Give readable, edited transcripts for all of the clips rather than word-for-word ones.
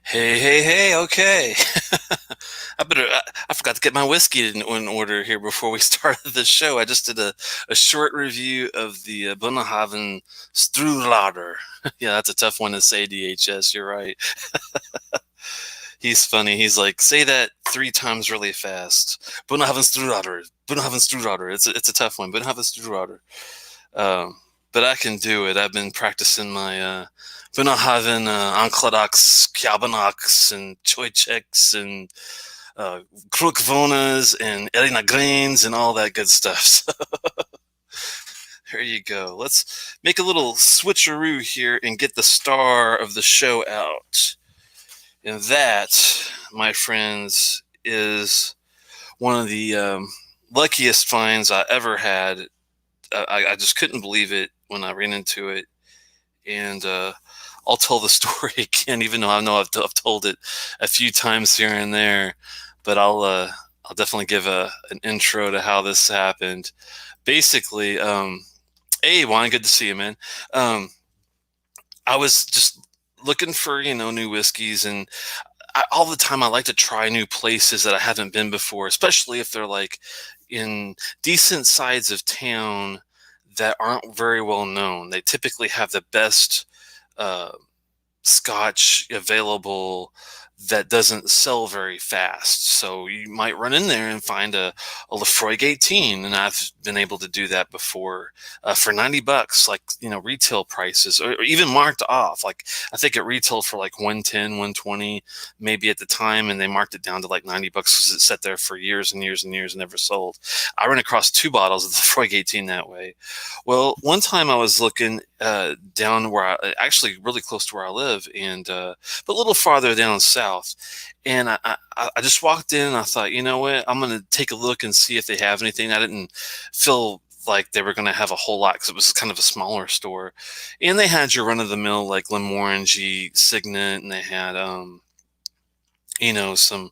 Hey, hey, hey, okay. I forgot to get my whiskey in order here before we started the show. I just did a short review of the Bunnahabhain Strudelader. Yeah, that's a tough one to say, DHS. You're right. He's funny. He's like, say that three times really fast. Bunnahabhain Strudelader. Bunnahabhain Strudelader. It's a tough one. Bunnahabhain Strudelader. Um, but I can do it. I've been practicing my Bunnahabhain Ankladaks, Kjabanaks, and Choicheks, and Krukvonas, and Elina Grains, and all that good stuff. So there you go. Let's make a little switcheroo here and get the star of the show out. And that, my friends, is one of the luckiest finds I ever had. I just couldn't believe it when I ran into it. And I'll tell the story again, even though I know I've told it a few times here and there. But I'll definitely give an intro to how this happened. Basically, hey, Juan, good to see you, man. Um, I was just looking for new whiskeys, and all the time I like to try new places that I haven't been before, especially if they're like in decent sides of town that aren't very well known. They typically have the best uh, scotch available that doesn't sell very fast. So you might run in there and find a Lefroy 18, and I've been able to do that before for $90, like retail prices, or even marked off. Like I think it retailed for like 110, 120, maybe at the time, and they marked it down to like $90 because it sat there for years and years and years and never sold. I ran across two bottles of the Lefroy 18 that way. Well, one time I was looking down where actually really close to where I live, and but a little farther down south. And I just walked in and I thought, you know what, I'm going to take a look and see if they have anything. I didn't feel like they were going to have a whole lot because it was kind of a smaller store. And they had your run of the mill like Glenmorangie Signet, and they had, some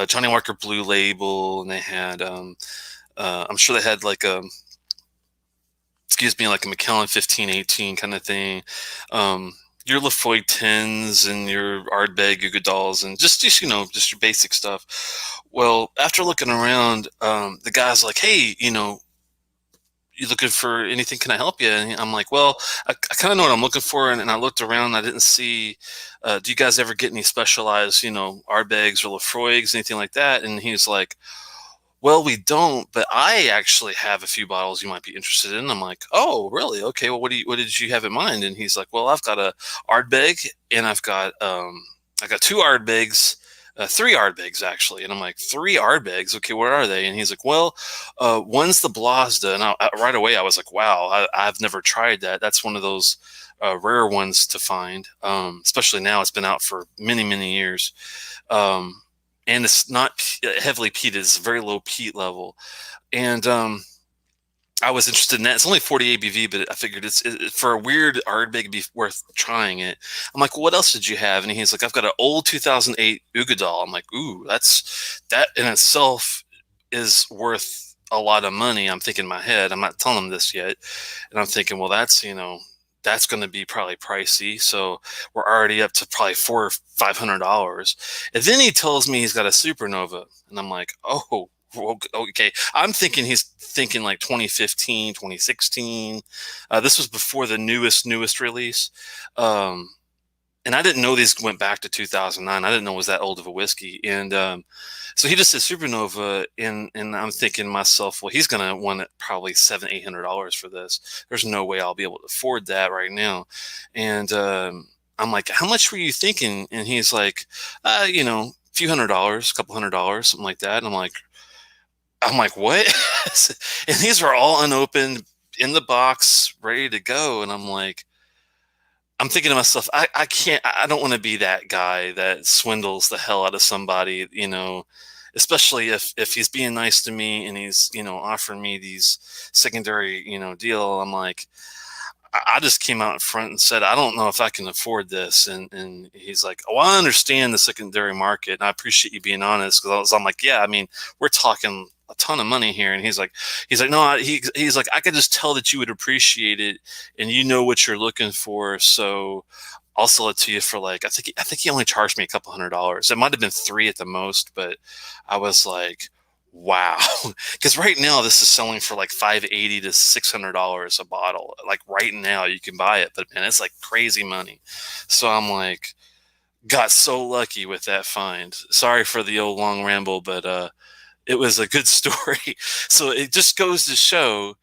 Johnny Walker Blue Label, and they had, I'm sure they had like excuse me, like a Macallan 1518 kind of thing. Your Lafroy 10s and your Ardbeg Ugadals and just your basic stuff. Well, after looking around, the guy's like, hey, you looking for anything? Can I help you? And I'm like, well, I kind of know what I'm looking for. And I looked around and I didn't see, do you guys ever get any specialized, Ardbegs or Lafroigs, anything like that? And he's like, well, we don't, but I actually have a few bottles you might be interested in. I'm like, oh, really? Okay. Well, what did you have in mind? And he's like, well, I've got a Ardbeg, and I got two Ardbegs, three Ardbegs actually. And I'm like, three Ardbegs? Okay, what are they? And he's like, well, one's the Blazda. And right away I was like, wow, I've never tried that. That's one of those rare ones to find, especially now. It's been out for many, many years. And it's not heavily peated. It's a very low peat level. And I was interested in that. It's only 40 ABV, but I figured for a weird Ardbeg, it'd be worth trying it. I'm like, well, what else did you have? And he's like, I've got an old 2008 Ugadal. I'm like, ooh, that in itself is worth a lot of money. I'm thinking in my head. I'm not telling him this yet. And I'm thinking, well, that's going to be probably pricey. So we're already up to probably $400 or $500. And then he tells me he's got a Supernova. And I'm like, oh, okay. I'm thinking he's thinking like 2015, 2016. This was before the newest release. And I didn't know these went back to 2009. I didn't know it was that old of a whiskey. And so he just said Supernova, and I'm thinking to myself, well, he's going to want probably $700-800 for this. There's no way I'll be able to afford that right now. And I'm like, how much were you thinking? And he's like, a few $100s, a couple $100, something like that. And I'm like, what? And these are all unopened in the box, ready to go. And I'm thinking to myself, I can't, I don't want to be that guy that swindles the hell out of somebody, especially if he's being nice to me and he's, offering me these secondary, deal. I'm like, I just came out in front and said, I don't know if I can afford this. And he's like, oh, I understand the secondary market, and I appreciate you being honest. Because I'm like, yeah, I mean, we're talking a ton of money here. And he's like, no, he's like, I could just tell that you would appreciate it, and you know what you're looking for. So I'll sell it to you for like, I think he only charged me a couple $100. It might have been $3 at the most, but I was like, wow. Because right now this is selling for like $580 to $600 a bottle. Like right now you can buy it, but man, it's like crazy money. So I'm like, got so lucky with that find. Sorry for the old long ramble, but it was a good story. So it just goes to show,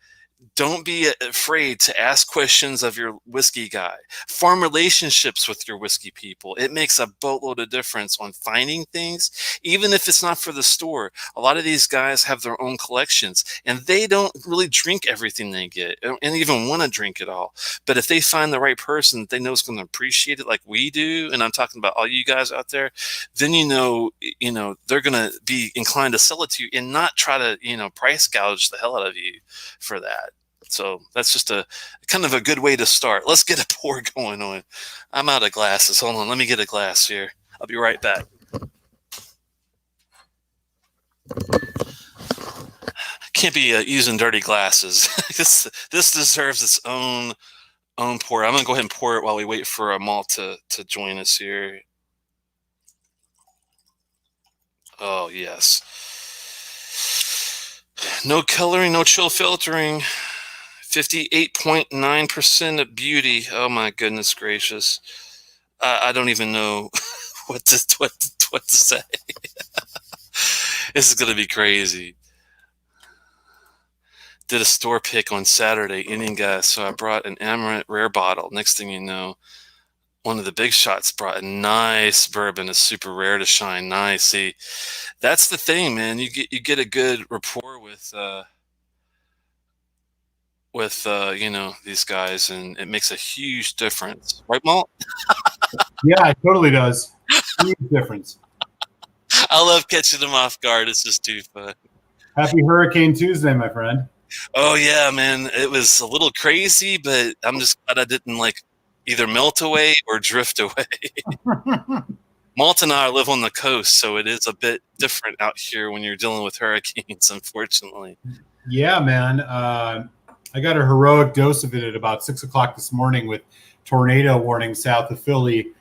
don't be afraid to ask questions of your whiskey guy. Form relationships with your whiskey people. It makes a boatload of difference on finding things, even if it's not for the store. A lot of these guys have their own collections, and they don't really drink everything they get, and even want to drink it all. But if they find the right person that they know is going to appreciate it like we do, and I'm talking about all you guys out there, then they're going to be inclined to sell it to you and not try to price gouge the hell out of you for that. So that's just a kind of a good way to start. Let's get a pour going on. I'm out of glasses. Hold on. Let me get a glass here. I'll be right back. Can't be using dirty glasses. This deserves its own pour. I'm going to go ahead and pour it while we wait for a malt to join us here. Oh, yes. No coloring, no chill filtering. 58.9% of beauty. Oh my goodness gracious! I don't even know what to say. This is gonna be crazy. Did a store pick on Saturday, Indian gas, so I brought an Amaranth Rare bottle. Next thing you know, one of the big shots brought a nice bourbon, a super rare to shine. Nice. See, that's the thing, man. You get a good rapport with these guys, and it makes a huge difference, right, Malt? Yeah, it totally does. Huge difference. I love catching them off guard. It's just too fun. Happy Hurricane Tuesday, my friend. Oh yeah, man, it was a little crazy, but I'm just glad I didn't either melt away or drift away. Malt and I live on the coast, so it is a bit different out here when you're dealing with hurricanes, unfortunately. Yeah, man. I got a heroic dose of it at about 6 o'clock this morning with tornado warning south of Philly.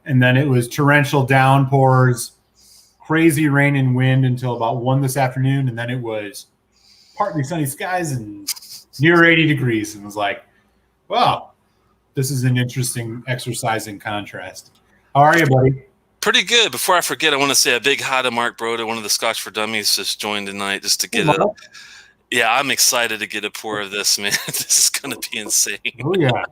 And then it was torrential downpours, crazy rain and wind until about 1 this afternoon. And then it was partly sunny skies and near 80 degrees. And it was like, wow, this is an interesting exercise in contrast. How are you, buddy? Pretty good. Before I forget, I want to say a big hi to Mark Broda, one of the Scotch for Dummies, just joined tonight just to get it. Yeah, I'm excited to get a pour of this, man. This is going to be insane. Oh, yeah.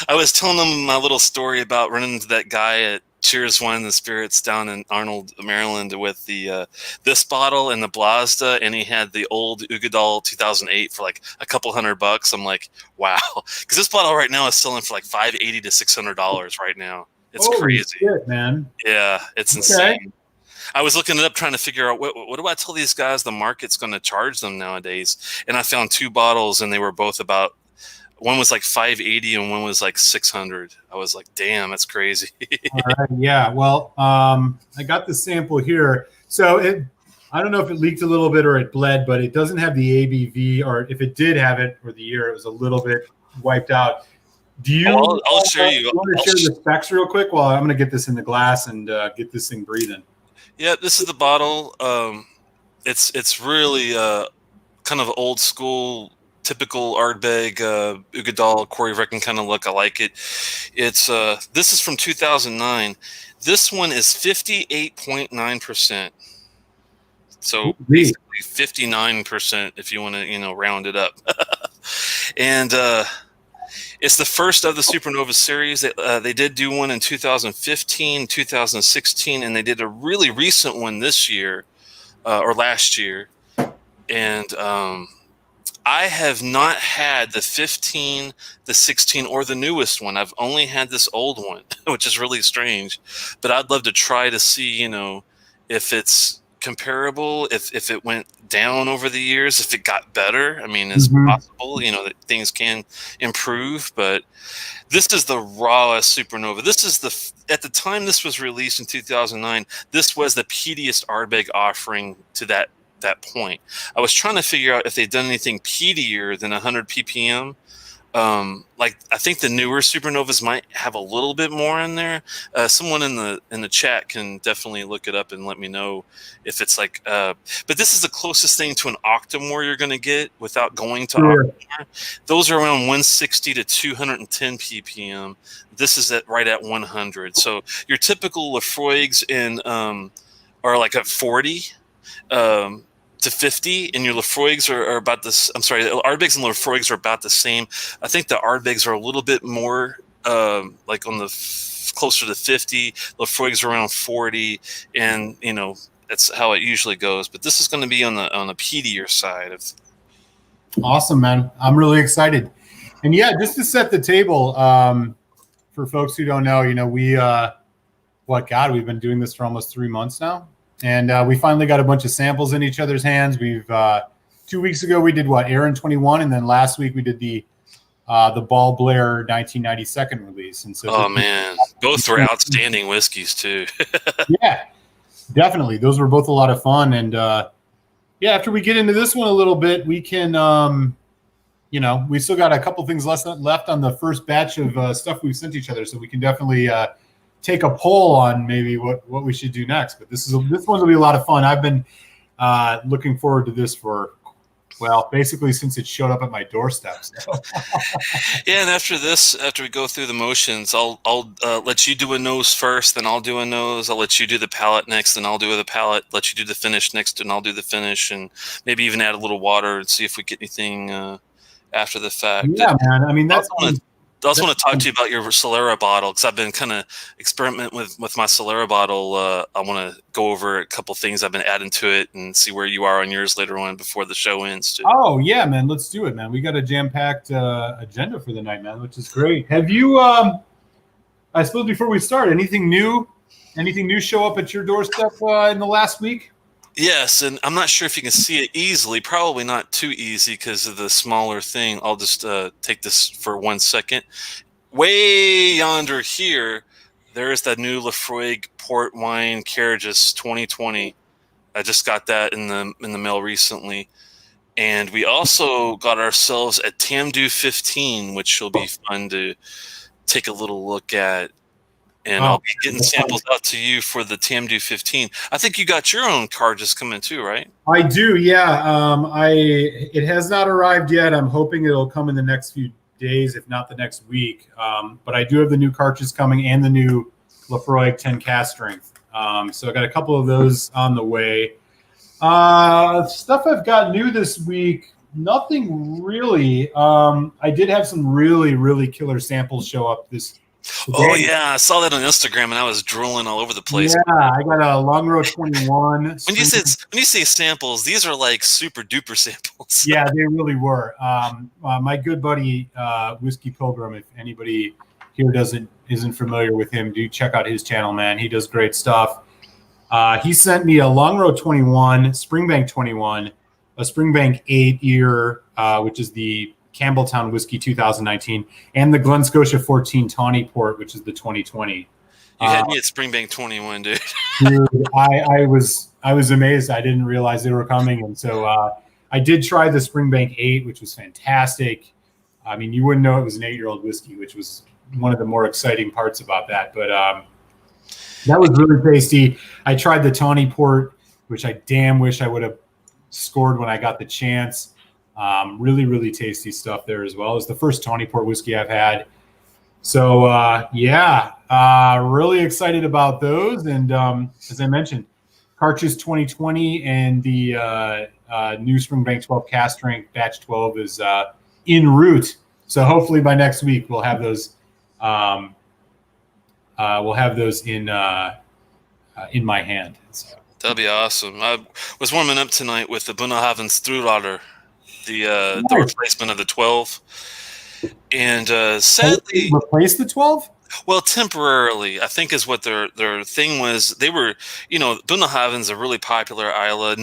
I was telling them my little story about running into that guy at Cheers Wine and Spirits down in Arnold, Maryland with the this bottle and the Blazda, and he had the old Ugadal 2008 for like a couple $100. I'm like, wow. Because this bottle right now is selling for like $580 to $600 right now. It's crazy. Shit, man. Yeah, it's insane. I was looking it up trying to figure out what do I tell these guys the market's going to charge them nowadays, and I found 2 bottles and they were both about, one was like $580 and one was like $600. I was like, damn, that's crazy. All right, yeah. Well, I got the sample here. So I don't know if it leaked a little bit or it bled, but it doesn't have the ABV, or if it did have it for the year, it was a little bit wiped out. Do you? I'll show you. You want to share the specs real quick? Well, I'm going to get this in the glass and get this thing breathing. Yeah, this is the bottle. It's really kind of old school, typical Ardbeg Ugadal Corey Reckon kind of look. I like it. It's this is from 2009. This one is 58.9%. So basically 59% if you want to round it up. And it's the first of the Supernova series. They did do one in 2015, 2016, and they did a really recent one this year or last year. And I have not had the 15, the 16, or the newest one. I've only had this old one, which is really strange. But I'd love to try to see, if it's comparable, if it went down over the years, if it got better. I mean, it's possible, that things can improve, but this is the rawest Supernova. This is at the time this was released in 2009, this was the peatiest Ardbeg offering to that point. I was trying to figure out if they'd done anything peatier than 100 ppm. Like I think the newer Supernovas might have a little bit more in there. Someone in the chat can definitely look it up and let me know if it's like. But this is the closest thing to an Octomore you're going to get without going to Sure. Octomore. Those are around 160 to 210 ppm. This is right at 100. So your typical Lafroigs are like at 40. To 50, and your Lafroigs are about this. I'm sorry, the Ardbegs and Lafroigs are about the same. I think the Ardbegs are a little bit more like on the closer to 50. Lafroigs are around 40, and that's how it usually goes. But this is going to be on the peatier side of. Awesome, man. I'm really excited. And yeah, just to set the table, for folks who don't know, we've been doing this for almost 3 months now. And we finally got a bunch of samples in each other's hands. We've 2 weeks ago we did Aaron 21, and then last week we did the Ball Blair 1992 release. And so, man, both were outstanding whiskeys too. Yeah, definitely, those were both a lot of fun. And after we get into this one a little bit, we can, we still got a couple things left on the first batch of stuff we've sent each other, so we can definitely. Take a poll on maybe what we should do next. But this one will be a lot of fun. I've been looking forward to this for basically since it showed up at my doorstep. So. Yeah, and after we go through the motions, I'll let you do a nose first, then I'll do a nose. I'll let you do the palate next, then I'll do the palate. Let you do the finish next, and I'll do the finish, and maybe even add a little water and see if we get anything after the fact. Yeah, man. I mean, I also want to talk to you about your Solera bottle, because I've been kind of experimenting with my Solera bottle. I want to go over a couple things I've been adding to it and see where you are on yours later on before the show ends, too. Oh, yeah, man. Let's do it, man. We got a jam-packed agenda for the night, man, which is great. Have you, I suppose before we start, anything new show up at your doorstep in the last week? Yes, and I'm not sure if you can see it easily. Probably not too easy because of the smaller thing. I'll just take this for 1 second. Way yonder here, there is that new Lafroig Port Wine Carriages 2020. I just got that in the mail recently. And we also got ourselves a Tamdu 15, which will be fun to take a little look at. And I'll be getting samples out to you for the Tamdu 15. I think you got your own cartridge coming too, right? I do, yeah. It has not arrived yet. I'm hoping it'll come in the next few days, if not the next week. But I do have the new cartridge coming and the new Lafroig 10 cast strength. So I got a couple of those on the way. Stuff I've got new this week, nothing really. I did have some really, really killer samples show up this. Oh, yeah. I saw that on Instagram, and I was drooling all over the place. Yeah, I got a Long Road 21. When you say samples, these are like super duper samples. Yeah, they really were. My good buddy, Whiskey Pilgrim, if anybody here isn't familiar with him, do check out his channel, man. He does great stuff. He sent me a Long Road 21, Springbank 21, a Springbank 8-year, which is the Campbelltown Whiskey 2019, and the Glen Scotia 14 Tawny Port, which is the 2020. You had me at Springbank 21, dude. Dude, I was amazed. I didn't realize they were coming, and so I did try the Springbank 8, which was fantastic. I mean, you wouldn't know it was an 8-year-old whiskey, which was one of the more exciting parts about that. But that was really tasty. I tried the Tawny Port, which I damn wish I would have scored when I got the chance. Really, really tasty stuff there as well. It's the first Tawny Port whiskey I've had. So, really excited about those. And as I mentioned, Cartridge 2020 and the new Springbank 12 cast strength batch 12 is en route. So hopefully by next week we'll have those. In my hand. So. That'll be awesome. I was warming up tonight with the Bunnahavn Strudlader, the replacement of the 12, and sadly replace the 12. Well, temporarily, I think is what their thing was. They were, Bunnahavn's a really popular Isla,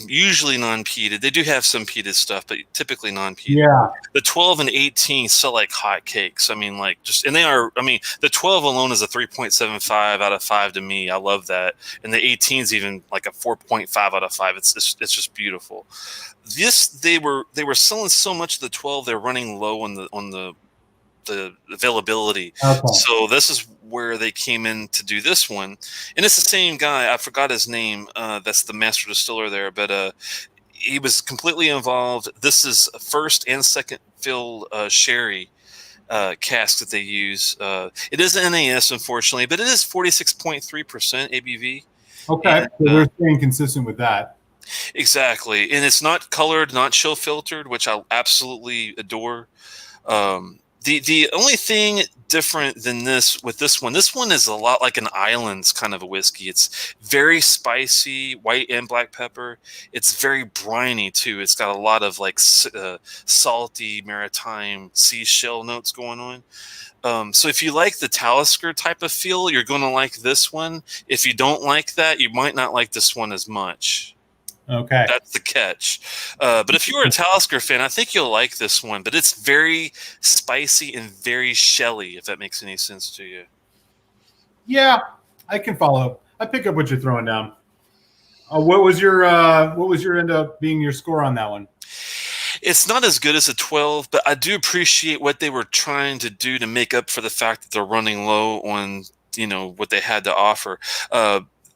usually non-peated. They do have some peated stuff, but typically non-peated. Yeah. The 12 and 18 sell like hotcakes. I mean, the 12 alone is a 3.75 out of 5 to me. I love that. And the 18 is even like a 4.5 out of 5. It's just beautiful. They were selling so much of the 12, they're running low on the the availability. Okay. So this is where they came in to do this one, and it's the same guy. I forgot his name. That's the master distiller there, but he was completely involved. This is first and second fill sherry cask that they use. It is NAS, unfortunately, but it is 46.3% ABV. Okay. And, So they're staying consistent with that. exactly, and it's not colored, not chill filtered, which I absolutely adore. The only thing different than this with this one is a lot like an islands kind of a whiskey. It's very spicy, white and black pepper. It's very briny too. It's got a lot of like salty maritime seashell notes going on. So if you like the Talisker type of feel, you're going to like this one. If you don't like that, you might not like this one as much. Okay. That's the catch. But if you were a Talisker fan, I think you'll like this one. But it's very spicy and very shelly, if that makes any sense to you. Yeah, I can follow. I pick up what you're throwing down. What was your end up being your score on that one? It's not as good as a 12, but I do appreciate what they were trying to do to make up for the fact that they're running low on what they had to offer.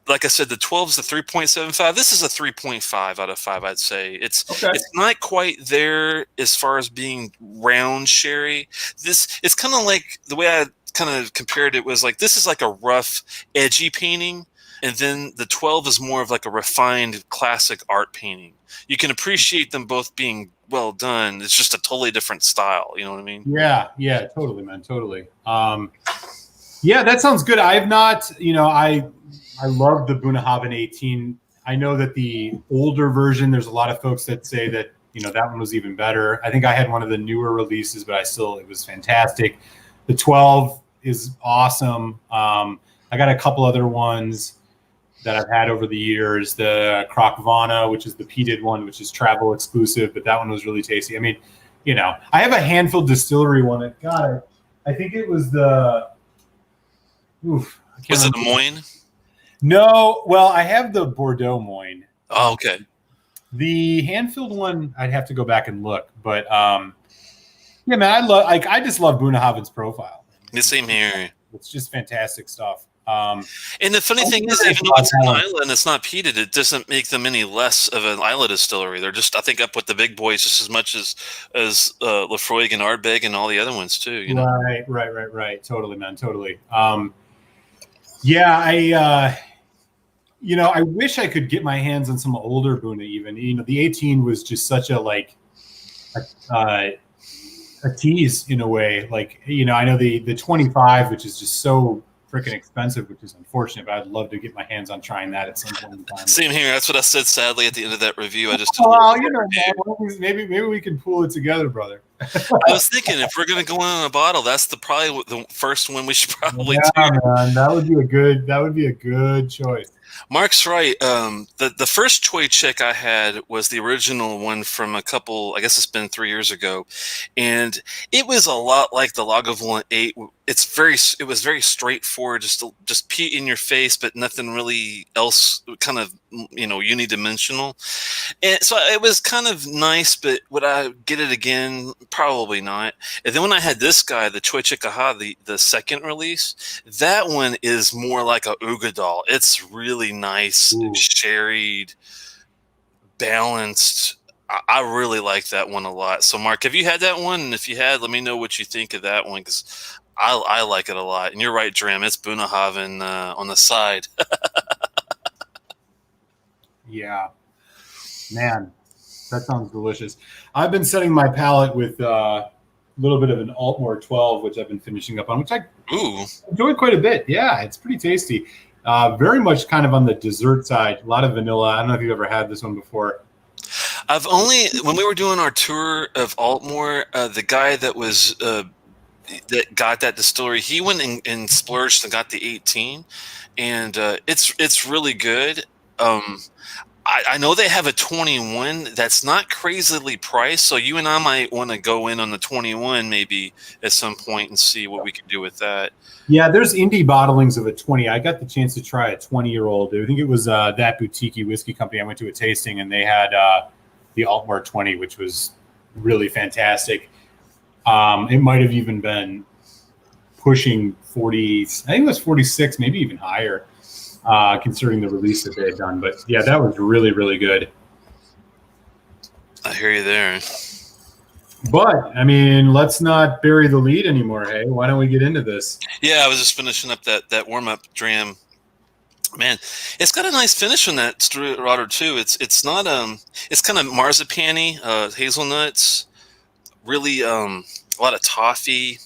Like I said, the 12 is a 3.75. This is a 3.5 out of 5, I'd say. It's not quite there as far as being round sherry. It's kind of like the way I kind of compared it was like this is like a rough, edgy painting, and then the 12 is more of like a refined, classic art painting. You can appreciate them both being well done. It's just a totally different style. You know what I mean? Yeah, totally, man, totally. Yeah, that sounds good. I've not, I love the Bunnahabhain 18. I know that the older version, there's a lot of folks that say that, that one was even better. I think I had one of the newer releases, but it was fantastic. The 12 is awesome. I got a couple other ones that I've had over the years. The Krokvana, which is the peated one, which is travel exclusive, but that one was really tasty. I mean, I have a handful distillery one. God, I think it was the. Oof. Was it a Moyne? No, well, I have the Bordeaux Moyne. Oh, okay. The hand-filled one, I'd have to go back and look, but yeah, man, I just love Bunnahabhain's profile. The same here. It's just fantastic stuff. And the funny thing is, even though it's an island and it's not peated, it doesn't make them any less of an island distillery. They're just, I think, up with the big boys just as much as Lefroy and Ardbeg and all the other ones too. Right. Totally, man. Totally. Yeah, I wish I could get my hands on some older Bunna even. The 18 was just such a tease in a way. I know the 25, which is just so freaking expensive, which is unfortunate, but I'd love to get my hands on trying that at some point in time. Same here. That's what I said sadly at the end of that review. I just maybe we can pull it together, brother. I was thinking if we're gonna go in on a bottle, that's probably the first one we should probably do. Man, that would be a good choice. Mark's right. The first Choi Chick I had was the original one from I guess it's been 3 years ago, and it was a lot like the Lagavulin 8. It was very straightforward, just peat in your face, but nothing really else kind of unidimensional. And so it was kind of nice, but would I get it again? Probably not. And then when I had this guy, the Choi Chick Aha, the second release, that one is more like a Ugadal. It's really nice, sherried, balanced. I really like that one a lot. So, Mark, have you had that one? And if you had, let me know what you think of that one, because I like it a lot. And you're right, Dram. It's Bunnahabhain on the side. Yeah. Man, that sounds delicious. I've been setting my palate with a little bit of an Altmore 12, which I've been finishing up on, which I enjoyed quite a bit. Yeah, it's pretty tasty. Very much kind of on the dessert side. A lot of vanilla. I don't know if you've ever had this one before. When we were doing our tour of Altmore, the guy that was that got that distillery, he went and splurged and got the 18, and it's really good. I know they have a 21 that's not crazily priced, so you and I might want to go in on the 21 maybe at some point and see what we can do with that. Yeah, there's indie bottlings of a 20. I got the chance to try a 20-year-old. I think it was that boutique whiskey company. I went to a tasting, and they had the Altmore 20, which was really fantastic. It might have even been pushing 40. I think it was 46, maybe even higher, considering the release that they had done. But yeah, that was really, really good. I hear you there. But I mean, let's not bury the lead anymore. Hey, why don't we get into this? Yeah, I was just finishing up that warm up dram. Man, it's got a nice finish on that Strurotter too. It's not it's kind of marzipan-y, hazelnuts, really a lot of toffee,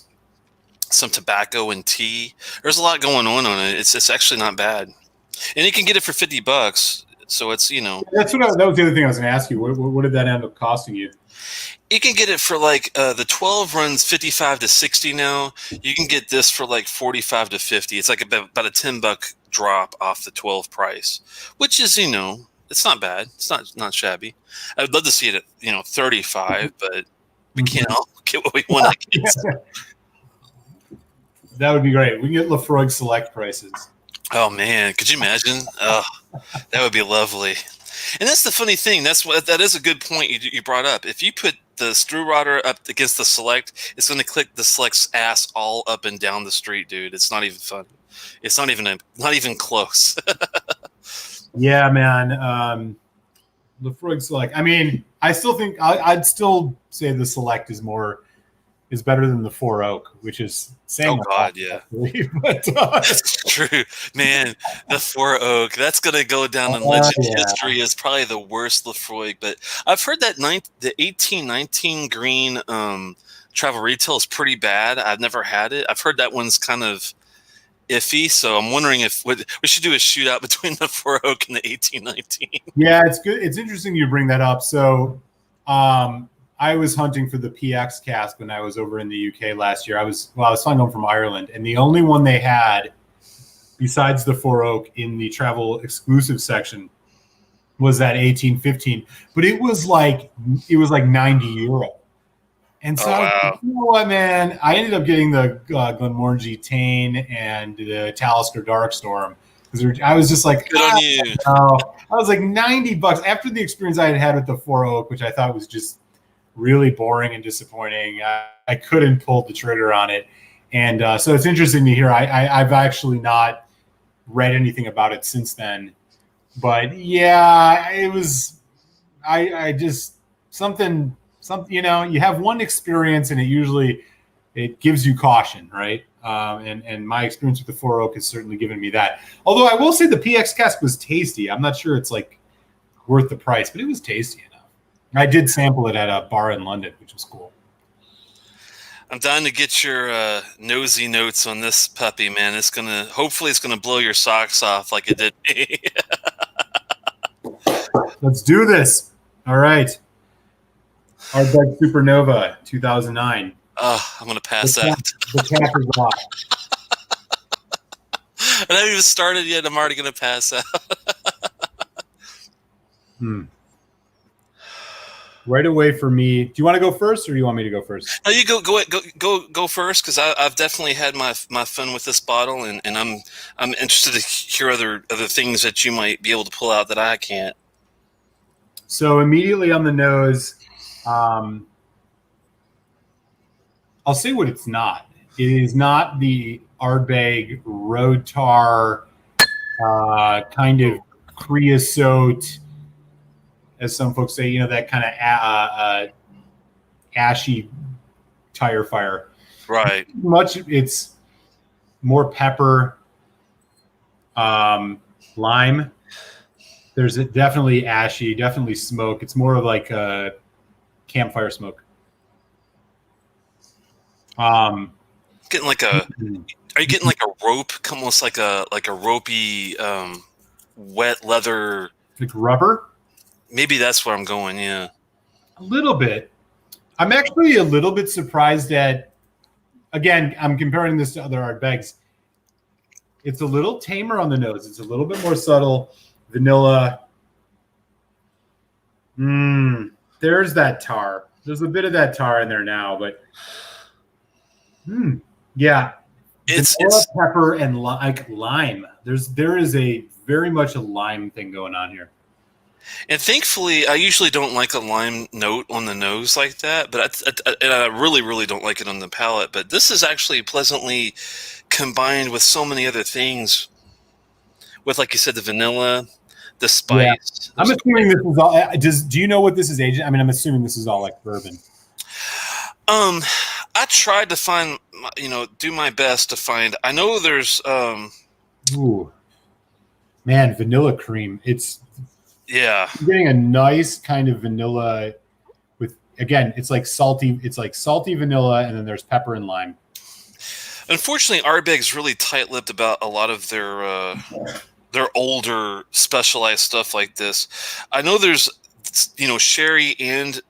some tobacco and tea. There's a lot going on it. It's actually not bad, and you can get it for $50. So it's That's what that was the other thing I was going to ask you. What did that end up costing you? you can get it for like the 12 runs 55 to 60 now. You can get this for like 45 to 50. It's like about a $10 drop off the 12 price, which is it's not bad. It's not shabby. I would love to see it at 35, but we can't all get what we want. I guess. That would be great. We can get Lafroig Select prices. Oh man, could you imagine? Oh, that would be lovely. And that's the funny thing. That is a good point you brought up. If you put the Strurotter up against the Select, it's going to click the Select's ass all up and down the street, dude. It's not even fun. It's not even close. Yeah, man. Lafroig Select. I mean, I still think I'd still say the Select is better than the Four Oak, which is saying. Oh God, yeah. But, that's true, man. The Four Oak, that's gonna go down in legend history as probably the worst Lafroig. But I've heard that the 1819 green travel retail is pretty bad. I've never had it. I've heard that one's kind of iffy, so I'm wondering if we should do a shootout between the Four Oak and the 1819. Yeah, it's good. It's interesting you bring that up. So, I was hunting for the PX cask when I was over in the UK last year. I was flying home from Ireland, and the only one they had besides the Four Oak in the travel exclusive section was that 1815. But it was like €90. And so, wow. you know what, man? I ended up getting the Glenmorangie Tane and the Talisker Darkstorm. I was just like, good on you. I was like $90 after the experience I had had with the Four Oak, which I thought was just really boring and disappointing. I couldn't pull the trigger on it. And so it's interesting to hear. I've actually not read anything about it since then. But yeah, it was, I just, something, you have one experience and it gives you caution, right? And my experience with the Four Oak has certainly given me that. Although I will say the PX cask was tasty. I'm not sure it's like worth the price, but it was tasty enough. I did sample it at a bar in London, which was cool. I'm dying to get your nosy notes on this puppy, man. Hopefully it's gonna blow your socks off like it did me. Let's do this. All right. Ardbeg Supernova 2009. I'm gonna pass out. The cap is off. I haven't even started yet. I'm already gonna pass out. Right away for me. Do you want to go first, or do you want me to go first? No, you go first, because I've definitely had my fun with this bottle, and I'm interested to hear other things that you might be able to pull out that I can't. So immediately on the nose, I'll say what it's not. It is not the Ardbeg Road Tar kind of creosote, as some folks say, that kind of ashy tire fire. Right. It's more pepper, lime. There's definitely ashy, definitely smoke. It's more of like a campfire smoke. Are you getting like a rope, almost like a ropey, wet leather, like rubber? Maybe that's where I'm going. Yeah, a little bit. I'm actually a little bit surprised at. Again, I'm comparing this to other Ardbegs. It's a little tamer on the nose. It's a little bit more subtle. Vanilla. There's that tar. There's a bit of that tar in there now, but yeah, it's pepper and like lime. There is a very much a lime thing going on here. And thankfully, I usually don't like a lime note on the nose like that, but and I really, really don't like it on the palate. But this is actually pleasantly combined with so many other things. With, like you said, the vanilla, the Yeah. spice. I'm There's assuming this is all. Do you know what this is aged? I mean, I'm assuming this is all like bourbon. um, I tried to find, do my best to find. I know there's Ooh, man, vanilla cream. It's yeah. getting a nice kind of vanilla with, again, it's like salty. It's like salty vanilla, and then there's pepper and lime. Unfortunately, Ardbeg's really tight-lipped about a lot of their older specialized stuff like this. I know there's sherry and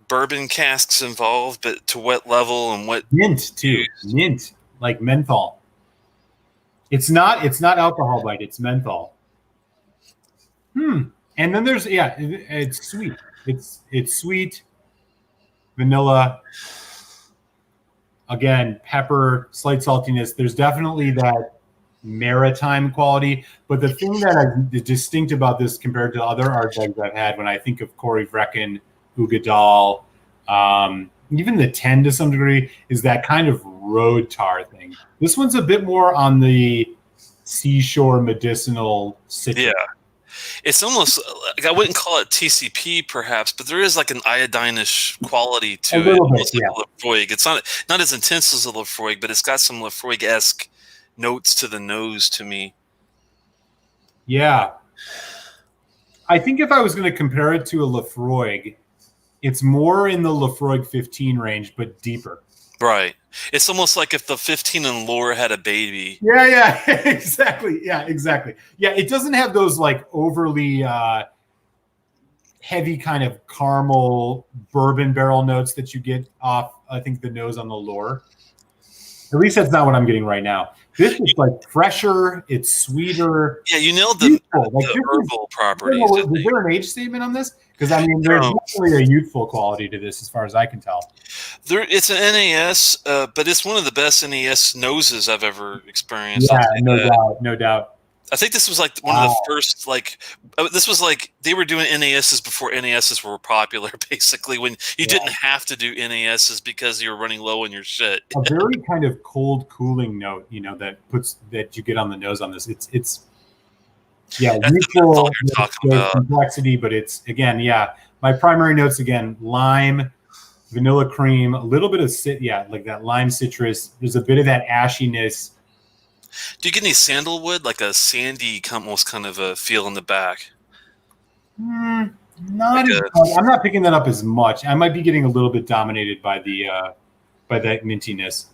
bourbon casks involved, but to what level and what Mint too. used. Mint, like menthol. It's not. It's not alcohol bite. It's menthol. And then there's, yeah, it's sweet. It's sweet, vanilla. Again, pepper, slight saltiness. There's definitely that maritime quality. But the thing that is distinct about this compared to other Ardbegs I've had, when I think of Corey Vrecken, Ugadal, even the 10 to some degree, is that kind of road tar thing. This one's a bit more on the seashore medicinal citrus. Yeah, it's almost like, I wouldn't call it TCP perhaps, but there is like an iodine-ish quality A to it, little bit, almost like yeah. a Lafroig. It's not as intense as a Lafroig, but it's got some Lafroig-esque notes to the nose to me. Yeah. I think if I was going to compare it to a Lafroig, it's more in the Lafroig 15 range, but deeper. Right. It's almost like if the 15 and lower had a baby. Yeah, exactly. Yeah, exactly. Yeah, it doesn't have those like overly heavy kind of caramel bourbon barrel notes that you get off, I think, the nose on the lure. At least that's not what I'm getting right now. This is like fresher. It's sweeter. Yeah, you nailed Youthful. Like, the herbal properties. is there an age statement on this? Because I mean, there's definitely a youthful quality to this, as far as I can tell. It's an NAS, but it's one of the best NAS noses I've ever experienced. Yeah, no doubt, no doubt. I think this was like one of the first, this was like they were doing NASs before NASs were popular, basically, when you didn't have to do NASs because you were running low on your shit. A very kind of cold, cooling note, that you get on the nose on this. It's youthful, complexity, but it's, again, my primary notes, again, lime, vanilla cream, a little bit of like that lime citrus. There's a bit of that ashiness. Do you get any sandalwood, like a sandy, almost kind of a feel in the back? I'm not picking that up as much. I might be getting a little bit dominated by that mintiness.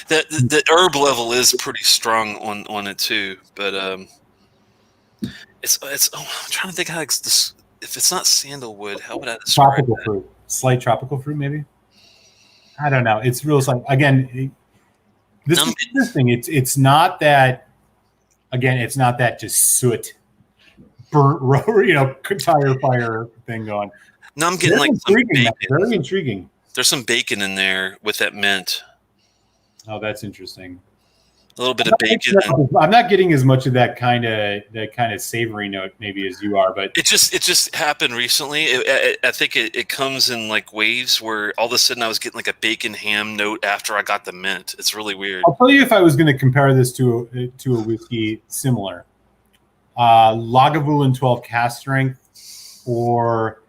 The herb level is pretty strong on it too, but it's. Oh, I'm trying to think how this. If it's not sandalwood, how would I describe tropical fruit? Slight tropical fruit, maybe. I don't know. It's real. Like, again. This is interesting. It's not that, again, it's not that just soot, burnt, tire fire thing going. No, I'm getting like some bacon. Very intriguing. There's some bacon in there with that mint. Oh, that's interesting. A little bit of bacon. I'm not getting as much of that kind of savory note maybe as you are, but it just happened recently. I think it comes in like waves where all of a sudden I was getting like a bacon ham note after I got the mint. It's really weird. I'll tell you, if I was going to compare this to a whiskey similar, Lagavulin 12 cask strength or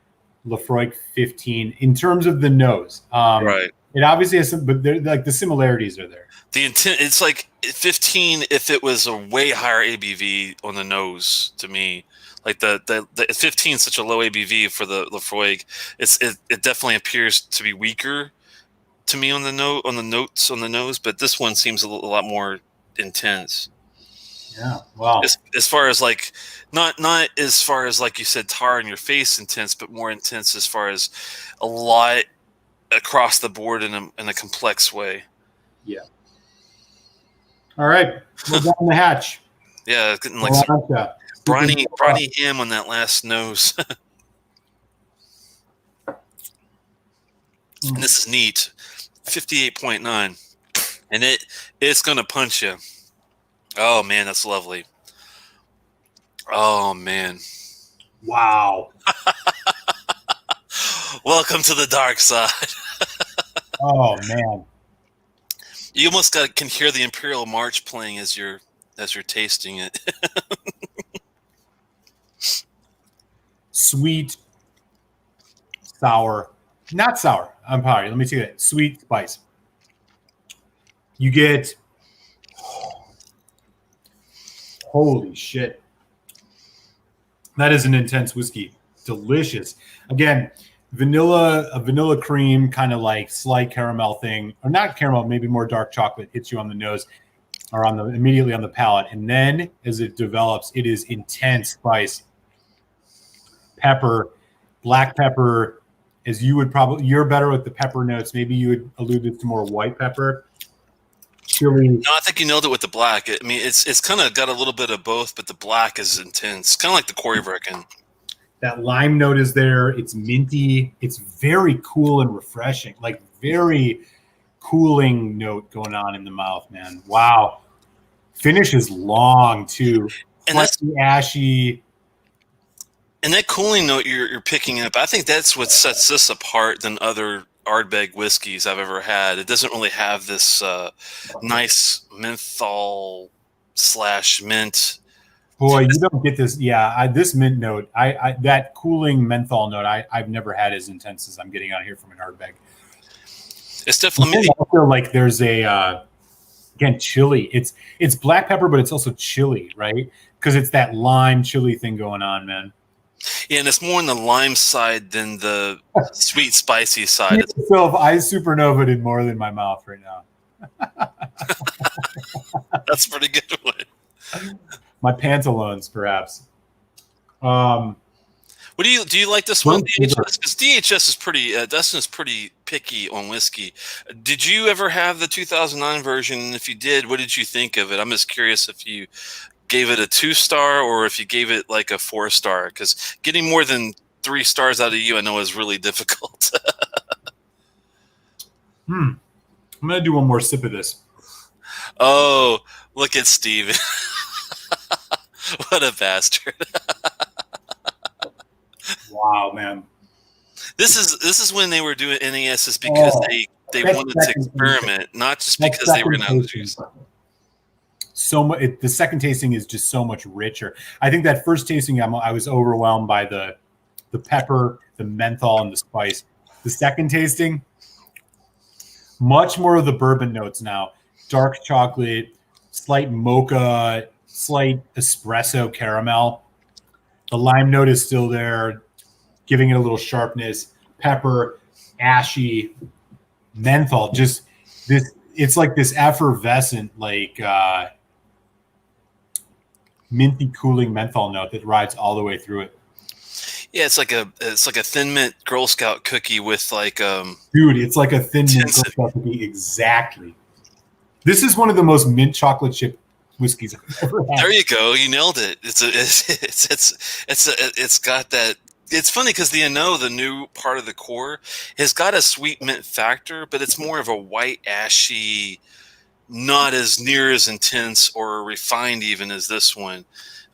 Lafroig 15 in terms of the nose. Right. It obviously has some, but like the similarities are there. The intent, it's like 15 if it was a way higher ABV on the nose to me. Like the 15 is such a low ABV for the Lafroig. It definitely appears to be weaker to me on the notes on the nose, but this one seems a lot more intense. Yeah, wow. As far as like not as far as like you said, tar in your face intense, but more intense as far as a lot across the board in a complex way. Yeah. All right, we're down the hatch. Yeah, getting like some briny ham on that last nose. And this is neat, 58.9, and it's gonna punch you. Oh man, that's lovely. Oh man, Wow. Welcome to the dark side. Oh man. You almost can hear the Imperial March playing as you're tasting it. Sweet, sour, not sour. I'm sorry. Let me see that. Sweet spice. You get, holy shit. That is an intense whiskey. Delicious. Again, a vanilla cream, kind of like slight caramel thing, or not caramel, maybe more dark chocolate hits you on the nose or immediately on the palate. And then as it develops, it is intense spice. Pepper, black pepper, as you're better with the pepper notes. Maybe you would allude to more white pepper. Chili. No, I think you nailed it with the black. I mean, it's kind of got a little bit of both, but the black is intense, kind of like the Coreyverken. That lime note is there. It's minty. It's very cool and refreshing. Like very cooling note going on in the mouth, man. Wow. Finish is long too. Slightly ashy. And that cooling note you're picking up, I think that's what sets this apart than other Ardbeg whiskeys I've ever had. It doesn't really have this nice menthol / mint. Boy, you don't get this. Yeah, this mint note, that cooling menthol note, I've never had as intense as I'm getting out here from an Ardbeg. It's definitely also like there's a again chili. It's black pepper, but it's also chili, right? Because it's that lime chili thing going on, man. Yeah, and it's more on the lime side than the sweet spicy side. So if I Supernova did more than my mouth right now. That's a pretty good one. My pantaloons, perhaps. What do you like this one, DHS? Because DHS is pretty. Dustin is pretty picky on whiskey. Did you ever have the 2009 version? And if you did, what did you think of it? I'm just curious if you gave it a 2-star or if you gave it like a 4-star. Because getting more than 3 stars out of you, I know, is really difficult. I'm gonna do one more sip of this. Oh, look at Steven. What a bastard. Wow, man. This is when they were doing NASs because they wanted to experiment, not just because they were going to choose. So much. The second tasting is just so much richer. I think that first tasting, I was overwhelmed by the pepper, the menthol, and the spice. The second tasting, much more of the bourbon notes now. Dark chocolate, slight mocha, slight espresso caramel. The lime note is still there, giving it a little sharpness. Pepper, ashy, menthol. Just this. It's like this effervescent, like minty, cooling menthol note that rides all the way through it. Yeah, it's like a Thin Mint Girl Scout cookie with like dude, it's like a Thin Mint Girl Scout cookie. Exactly. This is one of the most mint chocolate chip whiskeys I've ever had. There you go. You nailed it. It's got that. It's funny because the new part of the core, has got a sweet mint factor, but it's more of a white ashy, not as near as intense or refined even as this one.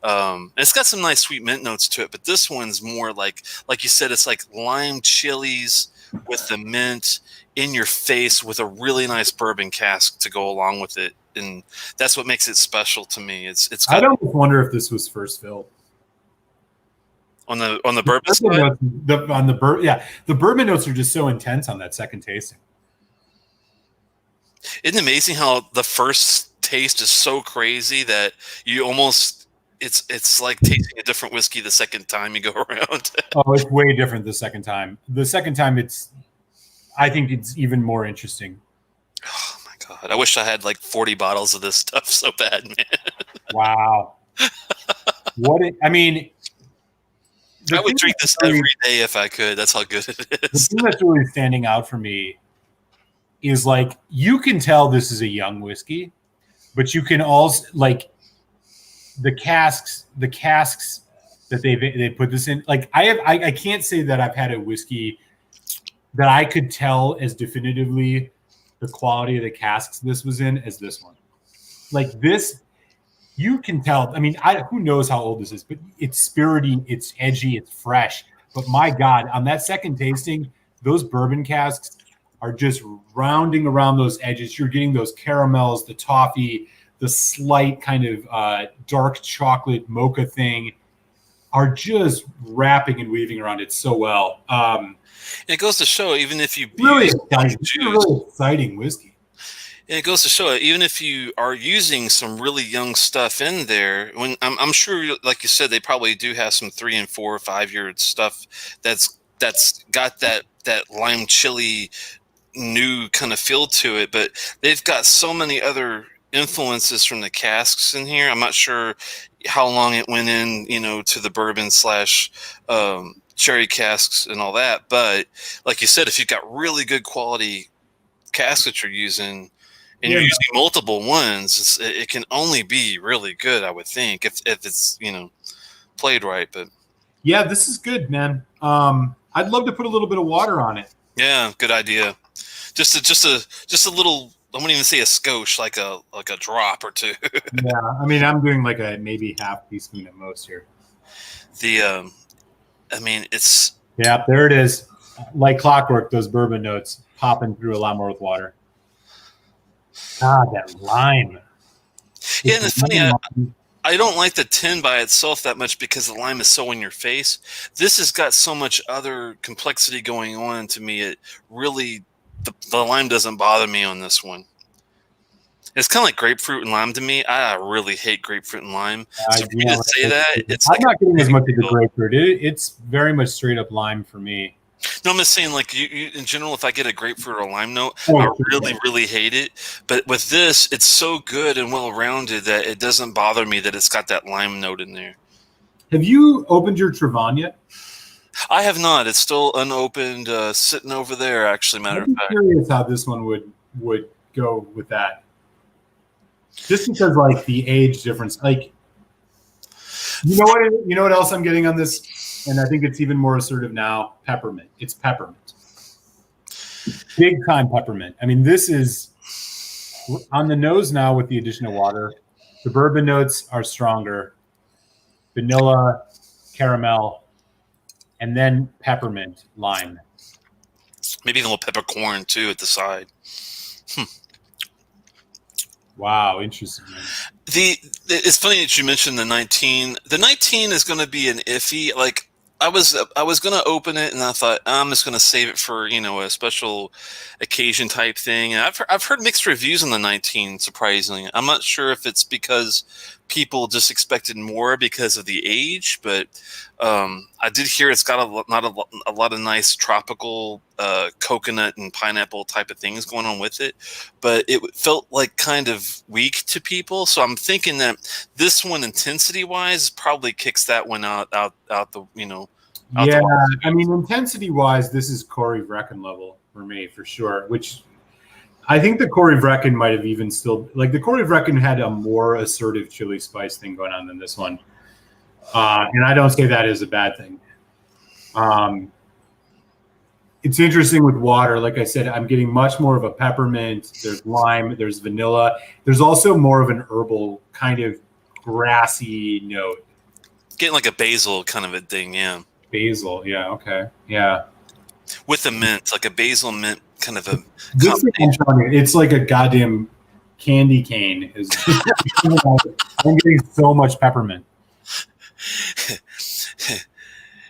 It's got some nice sweet mint notes to it, but this one's more like you said, it's like lime chilies with the mint in your face with a really nice bourbon cask to go along with it. And that's what makes it special to me. I don't wonder if this was first filled on the bourbon side. Notes, the bourbon notes are just so intense on that second tasting. Isn't it amazing how the first taste is so crazy that you almost it's like tasting a different whiskey the second time you go around. Oh, it's way different the second time. The second time, I think it's even more interesting. Oh my God. I wish I had like 40 bottles of this stuff so bad, man. Wow. I would drink this every day if I could. That's how good it is. The thing that's really standing out for me is like, you can tell this is a young whiskey, but you can also like the casks that they put this in. Like I can't say that I've had a whiskey that I could tell as definitively the quality of the casks this was in as this one. Like this, You can tell. I mean, who knows how old this is, but it's spirity, it's edgy, it's fresh. But my God, on that second tasting, those bourbon casks are just rounding around those edges. You're getting those caramels, the toffee, the slight kind of dark chocolate mocha thing are just wrapping and weaving around it so well. It goes to show, even if you Really use exciting. Really exciting whiskey. and it goes to show, even if you are using some really young stuff in there, when I'm sure, like you said, they probably do have some 3 and 4 or 5 year stuff that's got that lime chili new kind of feel to it, but they've got so many other influences from the casks in here. I'm not sure how long it went in, to the bourbon slash cherry casks and all that. But like you said, if you've got really good quality casks that you're using and you're using multiple ones, it can only be really good, I would think, if it's, played right. But yeah, this is good, man. I'd love to put a little bit of water on it. Yeah, good idea. Just a little. I wouldn't even say a skosh, like a drop or two. Yeah, I mean, I'm doing like a maybe half teaspoon at most here. I mean, it's. Yeah, there it is. Like clockwork, those bourbon notes popping through a lot more with water. God, that lime. Yeah, and it's funny. I don't like the tin by itself that much because the lime is so in your face. This has got so much other complexity going on to me. It really, the lime doesn't bother me on this one. It's kind of like grapefruit and lime to me. I really hate grapefruit and lime. So for me to say that, it's I'm not getting as much of the grapefruit. It's very much straight up lime for me. No, I'm just saying, like, you in general, if I get a grapefruit or a lime note, I really, really hate it. But with this, it's so good and well-rounded that it doesn't bother me that it's got that lime note in there. Have you opened your Trevan yet? I have not. It's still unopened, sitting over there, actually, matter of fact. I'm curious how this one would go with that. Just because, like, the age difference. Like, you know what else I'm getting on this? And I think it's even more assertive now, peppermint. It's peppermint. Big time peppermint. I mean, this is on the nose now with the addition of water. The bourbon notes are stronger. Vanilla, caramel, and then peppermint, lime. Maybe even a little peppercorn, too, at the side. Wow, interesting. Man. It's funny that you mentioned the 19. The 19 is going to be an iffy, like, I was going to open it, and I thought I'm just going to save it for a special occasion type thing. And I've heard mixed reviews on the 19. Surprisingly, I'm not sure if it's because people just expected more because of the age, but I did hear it's got a lot of nice tropical coconut and pineapple type of things going on with it, but it felt like kind of weak to people. So I'm thinking that this one, intensity wise, probably kicks that one out the Yeah, I mean, intensity wise, this is Corey Vrecken level for me for sure. Which I think the Corey Vrecken might have even still, like, the Corey Vrecken had a more assertive chili spice thing going on than this one. And I don't say that as a bad thing. It's interesting with water. Like I said, I'm getting much more of a peppermint. There's lime. There's vanilla. There's also more of an herbal kind of grassy note. Getting like a basil kind of a thing, yeah. Basil, yeah, okay, yeah. With the mint, like a basil mint kind of a. It's like a goddamn candy cane. I'm getting so much peppermint.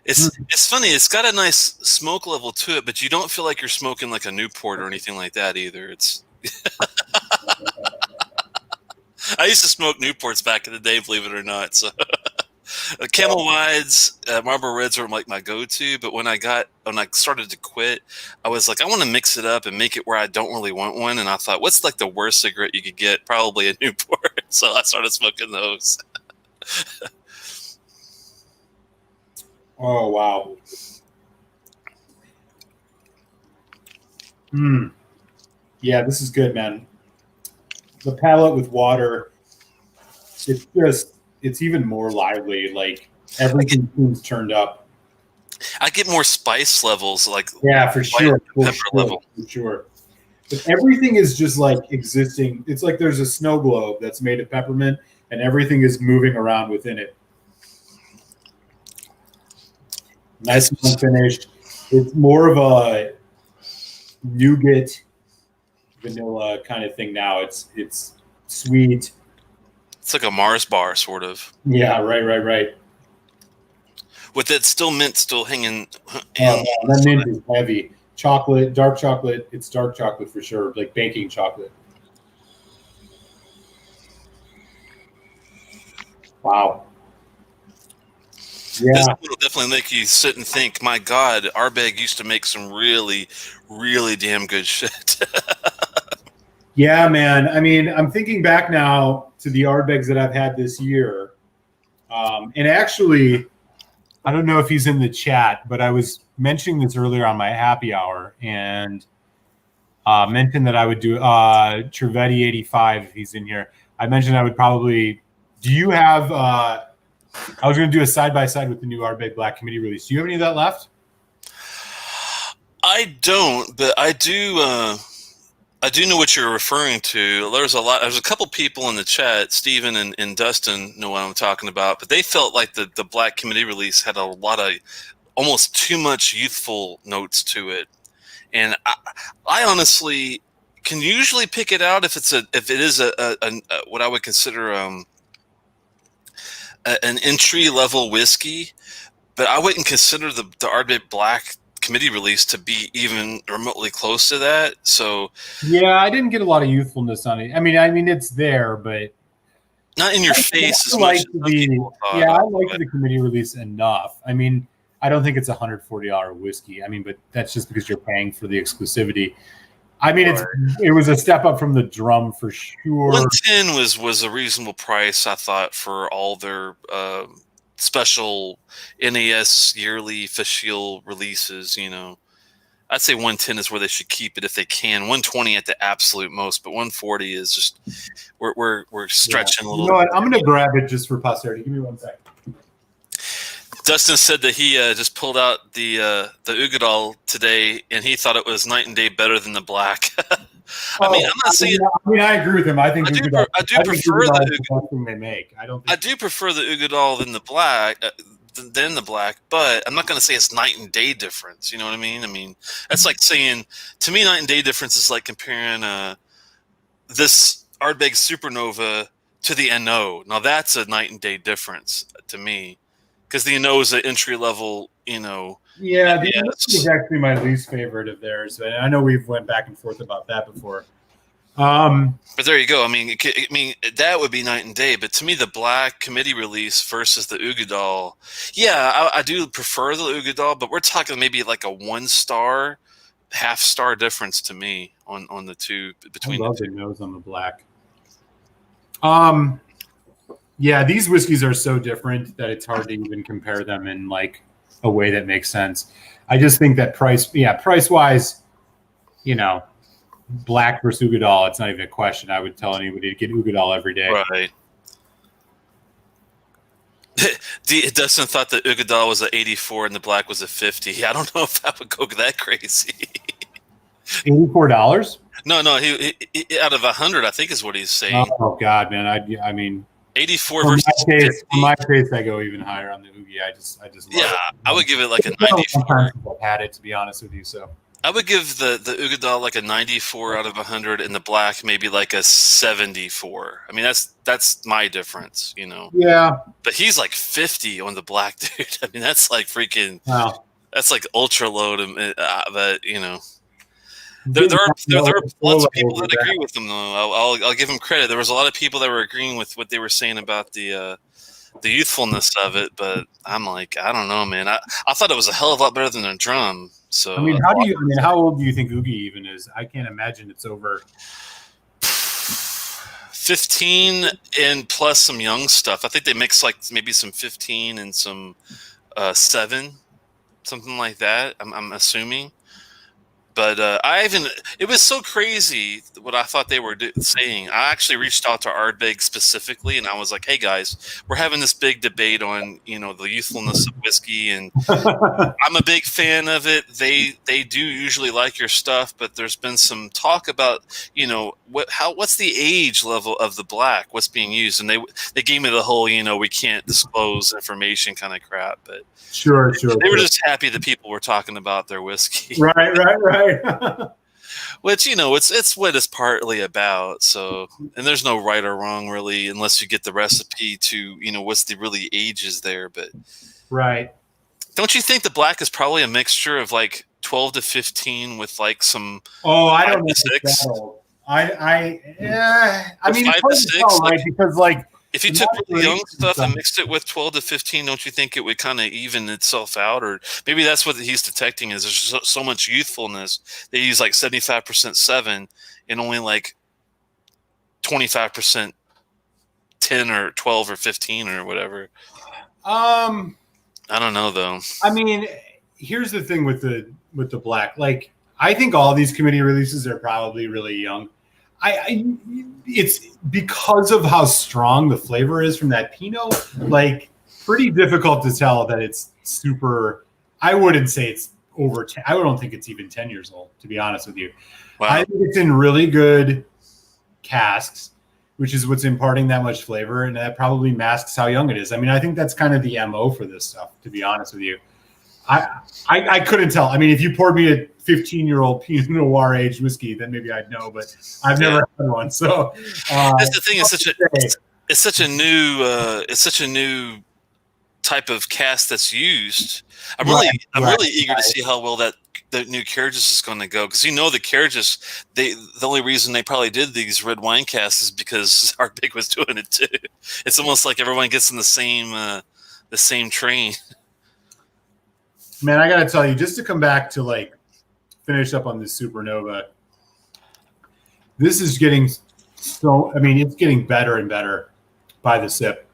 It's funny. It's got a nice smoke level to it, but you don't feel like you're smoking like a Newport or anything like that either. It's. I used to smoke Newports back in the day, believe it or not. So, Camel Wides, Marlboro Reds were like my go-to. But when I started to quit, I was like, I want to mix it up and make it where I don't really want one. And I thought, what's like the worst cigarette you could get? Probably a Newport. So I started smoking those. Oh, wow. Yeah, this is good, man. The palate with water, it's even more lively. Like, everything seems turned up. I get more spice levels, like for sure, level. For sure. But everything is just like existing. It's like there's a snow globe that's made of peppermint, and everything is moving around within it. Nice and unfinished. It's more of a nougat vanilla kind of thing now. It's sweet. It's like a Mars bar, sort of. Yeah, right. With that still mint still hanging. That mint is heavy. Chocolate, dark chocolate. It's dark chocolate for sure, like baking chocolate. Wow. This Yeah. will definitely make you sit and think, my God, Ardbeg used to make some really, really damn good shit. Yeah, man. I mean, I'm thinking back now to the Ardbegs that I've had this year. And actually, I don't know if he's in the chat, but I was mentioning this earlier on my happy hour and mentioned that I would do Trevetti 85 if he's in here. I mentioned I would probably. Do you have? I was going to do a side by side with the new Ardbeg Black Committee release. Do you have any of that left? I don't, but I do. I do know what you're referring to. There's a couple people in the chat, Steven and Dustin know what I'm talking about, but they felt like the Black Committee release had a lot of almost too much youthful notes to it. And I honestly can usually pick it out if it is a what I would consider an entry level whiskey, but I wouldn't consider the Ardbeg Black Committee release to be even remotely close to that. So yeah, I didn't get a lot of youthfulness on it. I mean it's there, but not in your face as like much as people thought. Yeah, I like the committee release enough. I mean, I don't think it's $140 whiskey. I mean, but that's just because you're paying for the exclusivity. I mean, it was a step up from the drum for sure. 110 was a reasonable price, I thought, for all their special NAS yearly official releases. You know, I'd say 110 is where they should keep it if they can. 120 at the absolute most, but 140 is just we're stretching a little. You know what? I'm going to grab it just for posterity. Give me 1 second. Dustin said that he just pulled out the Ugadal today, and he thought it was night and day better than the black. I mean, I'm not saying. I mean, I agree with him. I think I do prefer the best thing they make. I do prefer the Ugadal than the black, but I'm not going to say it's night and day difference. You know what I mean? I mean, that's like saying, to me, night and day difference is like comparing this Ardbeg Supernova to the NO. Now that's a night and day difference to me. Because the NO is an entry level, you know. Yeah, the NO is actually my least favorite of theirs. I know we've went back and forth about that before. But there you go. I mean, that would be night and day. But to me, the Black Committee release versus the Ugadal, yeah, I do prefer the Ugadal. But we're talking maybe like a 1 star, half star difference to me on the two between. I love the nose on the black. Yeah, these whiskeys are so different that it's hard to even compare them in like a way that makes sense. I just think that price wise, you know, black versus Ugadal, it's not even a question. I would tell anybody to get Ugadal every day. Right. Dustin thought that Ugadal was a 84 and the black was a 50. I don't know if I would go that crazy. $84? No, he out of 100, I think is what he's saying. Oh God, man! I mean, 84 versus 50. In my case, I go even higher on the Oogie. I just love it. I would give it like a 94. I've had it, to be honest with you. So I would give the Ugadal like a 94 out of 100, and the black maybe like a 74. I mean, that's my difference, you know. Yeah. But he's like 50 on the black, dude. I mean, that's like freaking. Wow. That's like ultra low to, but you know. There are lots of people that agree with him, though. I'll give him credit. There was a lot of people that were agreeing with what they were saying about the youthfulness of it, but I'm like, I don't know, man. I thought it was a hell of a lot better than a drum. So I mean, how old do you think Oogie even is? I can't imagine it's over 15 and plus some young stuff. I think they mix like maybe some 15 and some 7, something like that. I'm assuming. But it was so crazy what I thought they were saying. I actually reached out to Ardbeg specifically, and I was like, "Hey guys, we're having this big debate on the youthfulness of whiskey, and I'm a big fan of it. They do usually like your stuff, but there's been some talk about what's the age level of the black, what's being used, and they gave me the whole we can't disclose information kind of crap. But sure. They were just happy that people were talking about their whiskey, Right. which it's what it's partly about. So, and there's no right or wrong really, unless you get the recipe to what's the really ages there. But right. don't you think the black is probably a mixture of like 12 to 15 with like some I 5 don't know to if it's 6? that old. I mean, it's 5 hard to to 6, tell, right? Because like if you took really young stuff and mixed it with 12 to 15, don't you think it would kind of even itself out? Or maybe that's what he's detecting is there's so much youthfulness. They use like 75% 7 and only like 25% 10 or 12 or 15 or whatever. I don't know though. I mean, here's the thing with the black. Like, I think all these committee releases are probably really young. It's because of how strong the flavor is from that Pinot. Like, pretty difficult to tell that it's super. I wouldn't say it's over 10. I don't think it's even 10 years old, to be honest with you. Wow. I think it's in really good casks, which is what's imparting that much flavor, and that probably masks how young it is. I mean, I think that's kind of the MO for this stuff, to be honest with you. I couldn't tell. I mean, if you poured me a 15-year-old Pinot Noir aged whiskey, then maybe I'd know, but I've never had one. So that's the thing. It's such a new type of cask that's used. I'm really eager to see how well the new Carriages is going to go, because the Carriages, the only reason they probably did these red wine casks is because Ardbeg was doing it too. It's almost like everyone gets in the same train. Man, I gotta tell you, just to come back to like finish up on this Supernova, this is getting it's getting better and better by the sip.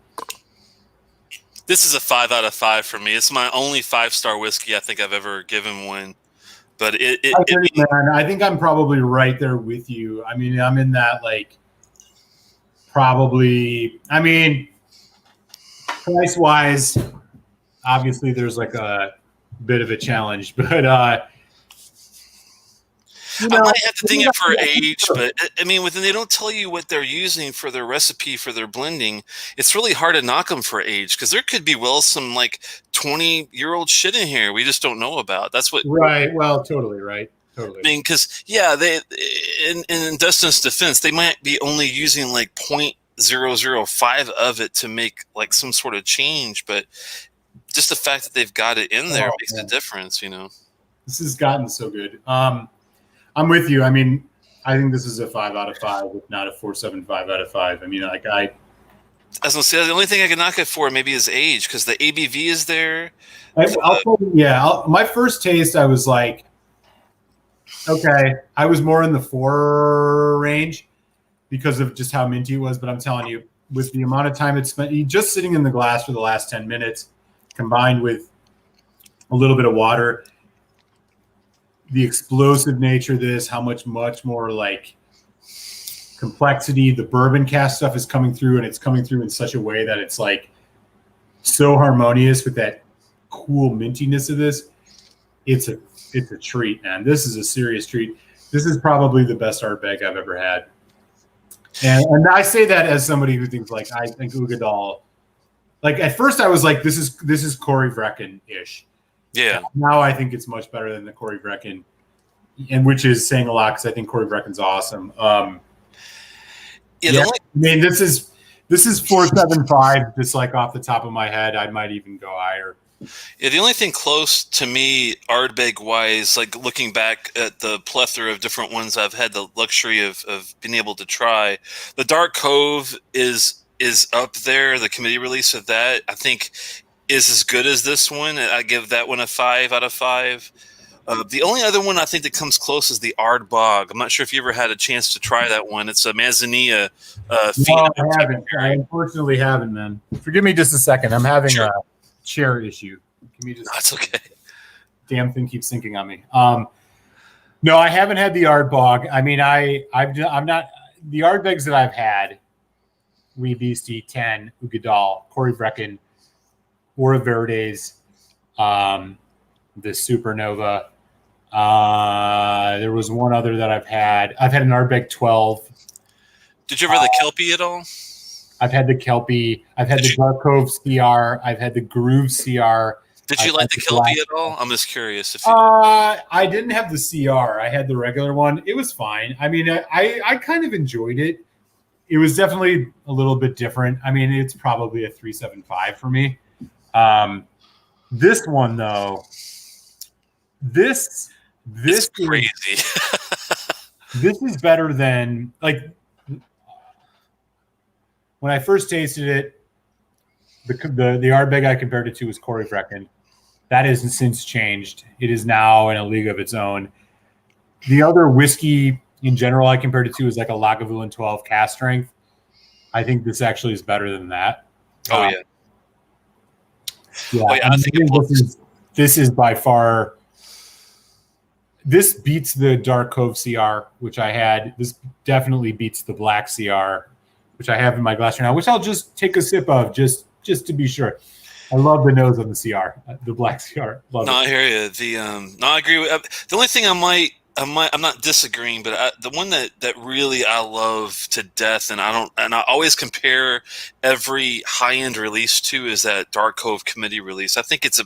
This is a 5 out of 5 for me. It's my only 5-star whiskey I think I've ever given one. But I think I'm probably right there with you. I mean, I'm in that like probably. I mean, price wise, obviously there's like a bit of a challenge, but I might have to ding it for age, but I mean, when they don't tell you what they're using for their recipe for their blending, it's really hard to knock them for age, because there could be some like 20-year-old shit in here we just don't know about. That's what. Right. Well, totally right. Totally. I mean, because they in Dustin's defense, they might be only using like 0.005 of it to make like some sort of change, but just the fact that they've got it in there makes a difference, This has gotten so good. I'm with you. I mean, I think this is a 5 out of 5, if not a 4.75 out of 5. I mean, like I was gonna say, the only thing I can knock it for maybe is age, because the ABV is there. My first taste, I was like, okay, I was more in the 4 range because of just how minty it was. But I'm telling you, with the amount of time it spent just sitting in the glass for the last 10 minutes, combined with a little bit of water, the explosive nature of this, how much more like complexity the bourbon cast stuff is coming through, and it's coming through in such a way that it's like so harmonious with that cool mintiness of this. It's a treat, man. This is a serious treat. This is probably the best Ardbeg I've ever had. And I say that as somebody who thinks like I think Uigeadail. Like at first I was like, this is Corey Vrecken-ish. Yeah. Now I think it's much better than the Corey Vrecken, and which is saying a lot because I think Corey Brecken's awesome. I mean, this is 4.75, just like off the top of my head. I might even go higher. Yeah, the only thing close to me, Ardbeg wise, like looking back at the plethora of different ones I've had the luxury of being able to try, the Dark Cove is up there. The committee release of that, I think, is as good as this one. I give that one a 5 out of 5. The only other one I think that comes close is the Ardbeg. I'm not sure if you ever had a chance to try that one. It's a Manzanilla. No, I haven't. I unfortunately haven't, man. Forgive me just a second. I'm having a chair issue. Can you just? That's okay. Damn thing keeps sinking on me. No, I haven't had the Ardbeg. I mean, I'm not the Ardbegs that I've had. Wee Beastie, 10, Ugadal, Corey Brecken, Ora Verdes, the Supernova. There was one other that I've had. I've had an Ardbeg 12. Did you ever the Kelpie at all? I've had the Kelpie. I've had the Dark Cove CR. I've had the Groove CR. Did you I've like had the the Kelpie Black. at all? I'm just curious if you. I didn't have the CR. I had the regular one. It was fine. I mean, I kind of enjoyed it. It was definitely a little bit different. I mean, it's probably a 3.75 for me. This one though, this It's is crazy. this is better than like when I first tasted it. The Ardbeg I compared it to was Corey Brecken. That has since changed. It is now in a league of its own. The other whiskey in general I compared it to is like a Lagavulin 12 cast strength. I think this actually is better than that. Oh yeah. Yeah, Oh yeah. I think this is by far. This beats the Dark Cove CR, which I had. This definitely beats the Black CR, which I have in my glass right now, which I'll just take a sip of just to be sure. I love the nose on the CR, the Black CR. Love it. I hear you. No, I agree with. The only thing I'm not disagreeing, but the one that really I love to death, and I always compare every high end release to is that Dark Cove Committee release. I think it's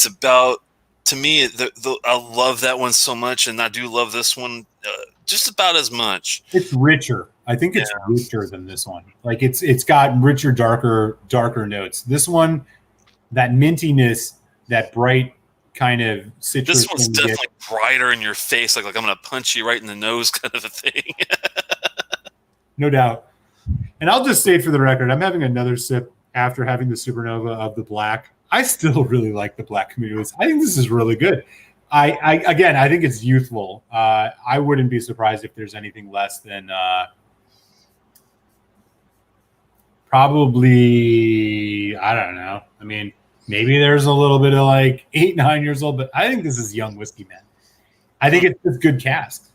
about, to me, I love that one so much, and I do love this one just about as much. It's richer. I think it's richer than this one. Like it's got richer, darker notes. This one, that mintiness, that bright kind of citrus. This one's definitely brighter in your face, like I'm going to punch you right in the nose, kind of a thing. No doubt. And I'll just say for the record, I'm having another sip after having the Supernova of the Black. I still really like the Black Committee. I think this is really good. I think it's youthful. I wouldn't be surprised if there's anything less than probably, I don't know. I mean, maybe there's a little bit of like 8, 9 years old, but I think this is young whiskey, man. I think it's good cask.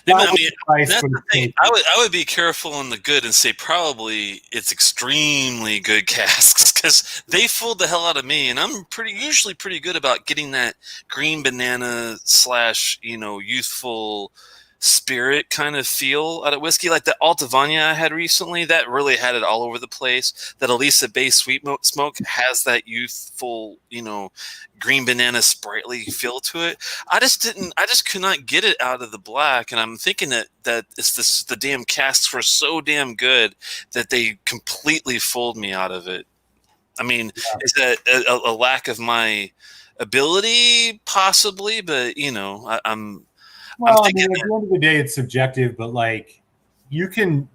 I mean, that's the thing. I would be careful on the good and say probably it's extremely good casks because they fooled the hell out of me, and I'm usually pretty good about getting that green banana / youthful spirit kind of feel out of whiskey. Like the Altavania I had recently, that really had it all over the place. That Elisa Bay Sweet Smoke has that youthful, green banana sprightly feel to it. I just could not get it out of the Black, and I'm thinking that it's the damn casks were so damn good that they completely fooled me out of it. I mean, is that a lack of my ability? Possibly, but I'm Well, I mean, at the end of the day, it's subjective, but like you can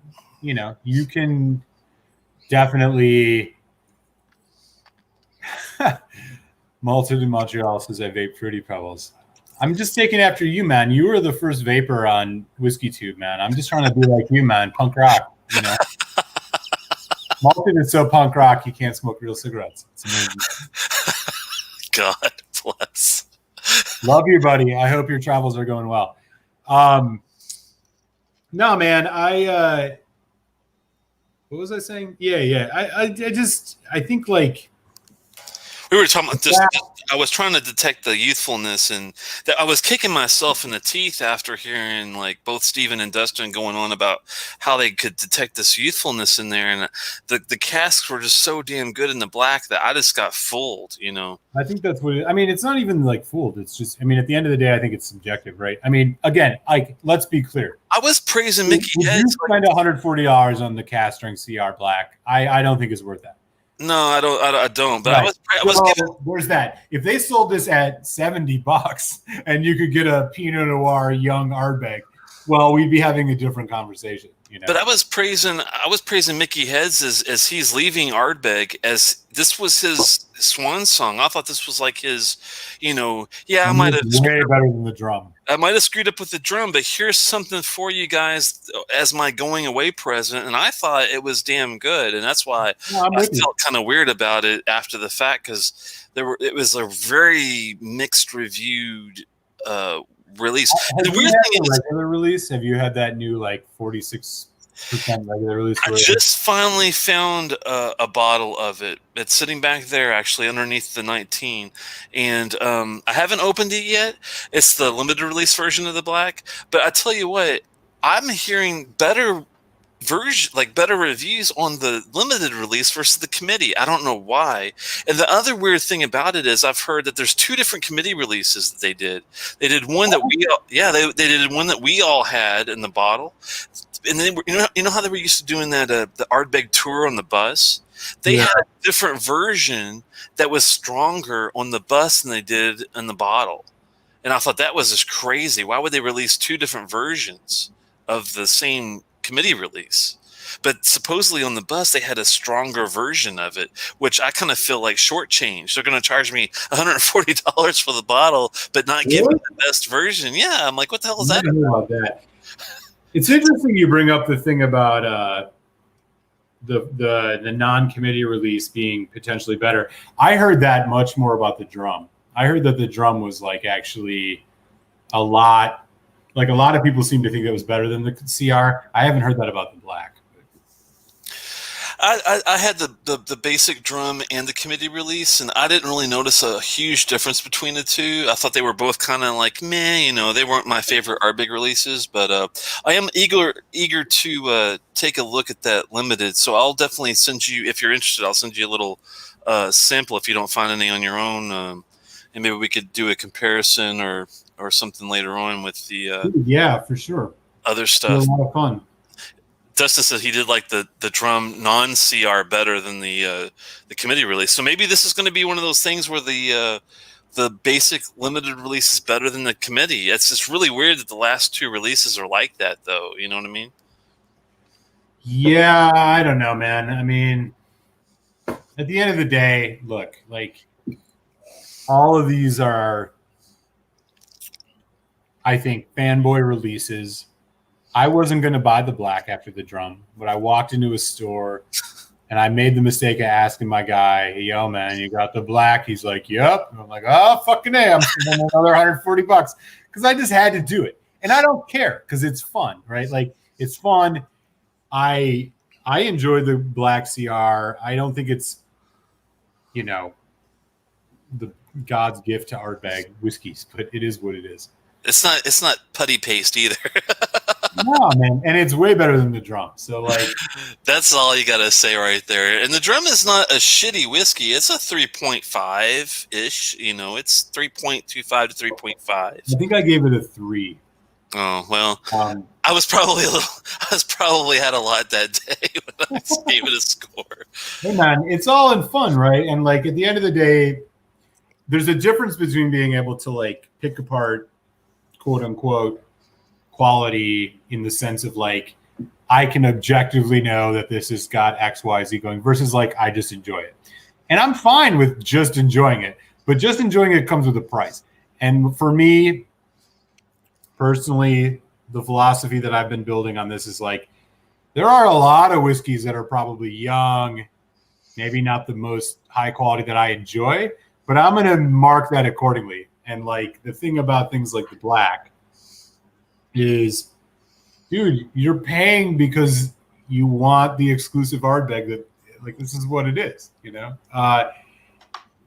definitely. Malted in Montreal says I vape Fruity Pebbles. I'm just taking after you, man. You were the first vapor on Whiskey Tube, man. I'm just trying to be like you, man. Punk rock, Malted is so punk rock, you can't smoke real cigarettes. It's amazing. God bless. Love you, buddy. I hope your travels are going well. No, man. What was I saying? Yeah. I think like we were talking about this. I was trying to detect the youthfulness, and I was kicking myself in the teeth after hearing like both Steven and Dustin going on about how they could detect this youthfulness in there, and the casks were just so damn good in the Black that I just got fooled. I think that's what I mean. It's not even like fooled. It's just, I mean, at the end of the day, I think it's subjective, right? I mean, again, let's be clear. I was praising Mickey Heads. You spend $140 on the cast string CR Black. I don't think it's worth that. No, I don't. But right. There's that. If they sold this at $70 and you could get a Pinot Noir young Ardbeg, well, we'd be having a different conversation. But I was praising Mickey Heads as he's leaving Ardbeg, as this was his swan song. I thought this was like his, I might have way better than the drum. I might have screwed up with the drum, but here's something for you guys as my going away present. And I thought it was damn good, and that's why I felt kind of weird about it after the fact, because it was a very mixed reviewed release. Have The you weird had thing the is, regular release? Have you had that new like 46% regular release? I just finally found a bottle of it. It's sitting back there, actually, underneath the 19, and I haven't opened it yet. It's the limited release version of the black. But I tell you what, I'm hearing better reviews on the limited release versus the committee. I don't know why. And the other weird thing about it is I've heard that there's two different committee releases that they did. They did one that they did one that we all had in the bottle, and then you know how they were used to doing that the Ardbeg tour on the bus. They Yeah. had a different version that was stronger on the bus than they did in the bottle. And I thought that was just crazy. Why would they release two different versions of the same committee release? But supposedly on the bus, they had a stronger version of it, which I kind of feel like shortchanged. They're going to charge me $140 for the bottle, but not give me Really? the best version. Yeah, I'm like, what the hell is I that? never knew about that. It's interesting you bring up the thing about the non-committee release being potentially better. I heard that much more about the drum. I heard that the drum was like actually a lot, like a lot of people seem to think it was better than the CR. I haven't heard that about the black. I had the basic drum and the committee release, and I didn't really notice a huge difference between the two. I thought they were both kind of like meh, they weren't my favorite Ardbeg releases, but I am eager to take a look at that limited. So I'll definitely send you, if you're interested, I'll send you a little sample if you don't find any on your own, and maybe we could do a comparison or something later on with the Yeah, for sure. other It's a stuff. lot of fun. Dustin said he did like the drum non-CR better than the committee release. So maybe this is going to be one of those things where the basic limited release is better than the committee. It's just really weird that the last two releases are like that, though. You know what I mean? Yeah, I don't know, man. I mean, at the end of the day, look, like all of these are, I think, fanboy releases. I wasn't going to buy the black after the drum, but I walked into a store and I made the mistake of asking my guy, hey, yo, man, you got the black? He's like, yep. And I'm like, oh, fucking A, I'm spending another $140 because I just had to do it. And I don't care because it's fun, right? Like, it's fun. I enjoy the black CR. I don't think it's, the God's gift to Ardbeg whiskeys, but it is what it is. It's not putty paste either. No, man, and it's way better than the drum. So like, That's all you got to say right there. And the drum is not a shitty whiskey. It's a 3.5 ish. It's 3.25 to 3.5. I think I gave it a 3. Oh well, I was probably had a lot that day when I gave it a score. Hey man, it's all in fun, right? And like at the end of the day, there's a difference between being able to like pick apart, quote unquote, quality in the sense of like I can objectively know that this has got XYZ going versus like I just enjoy it. And I'm fine with just enjoying it, but just enjoying it comes with a price. And for me, personally, the philosophy that I've been building on this is like there are a lot of whiskeys that are probably young, maybe not the most high quality that I enjoy, but I'm going to mark that accordingly. And like the thing about things like the black is, dude, you're paying because you want the exclusive Ardbeg that like this is what it is,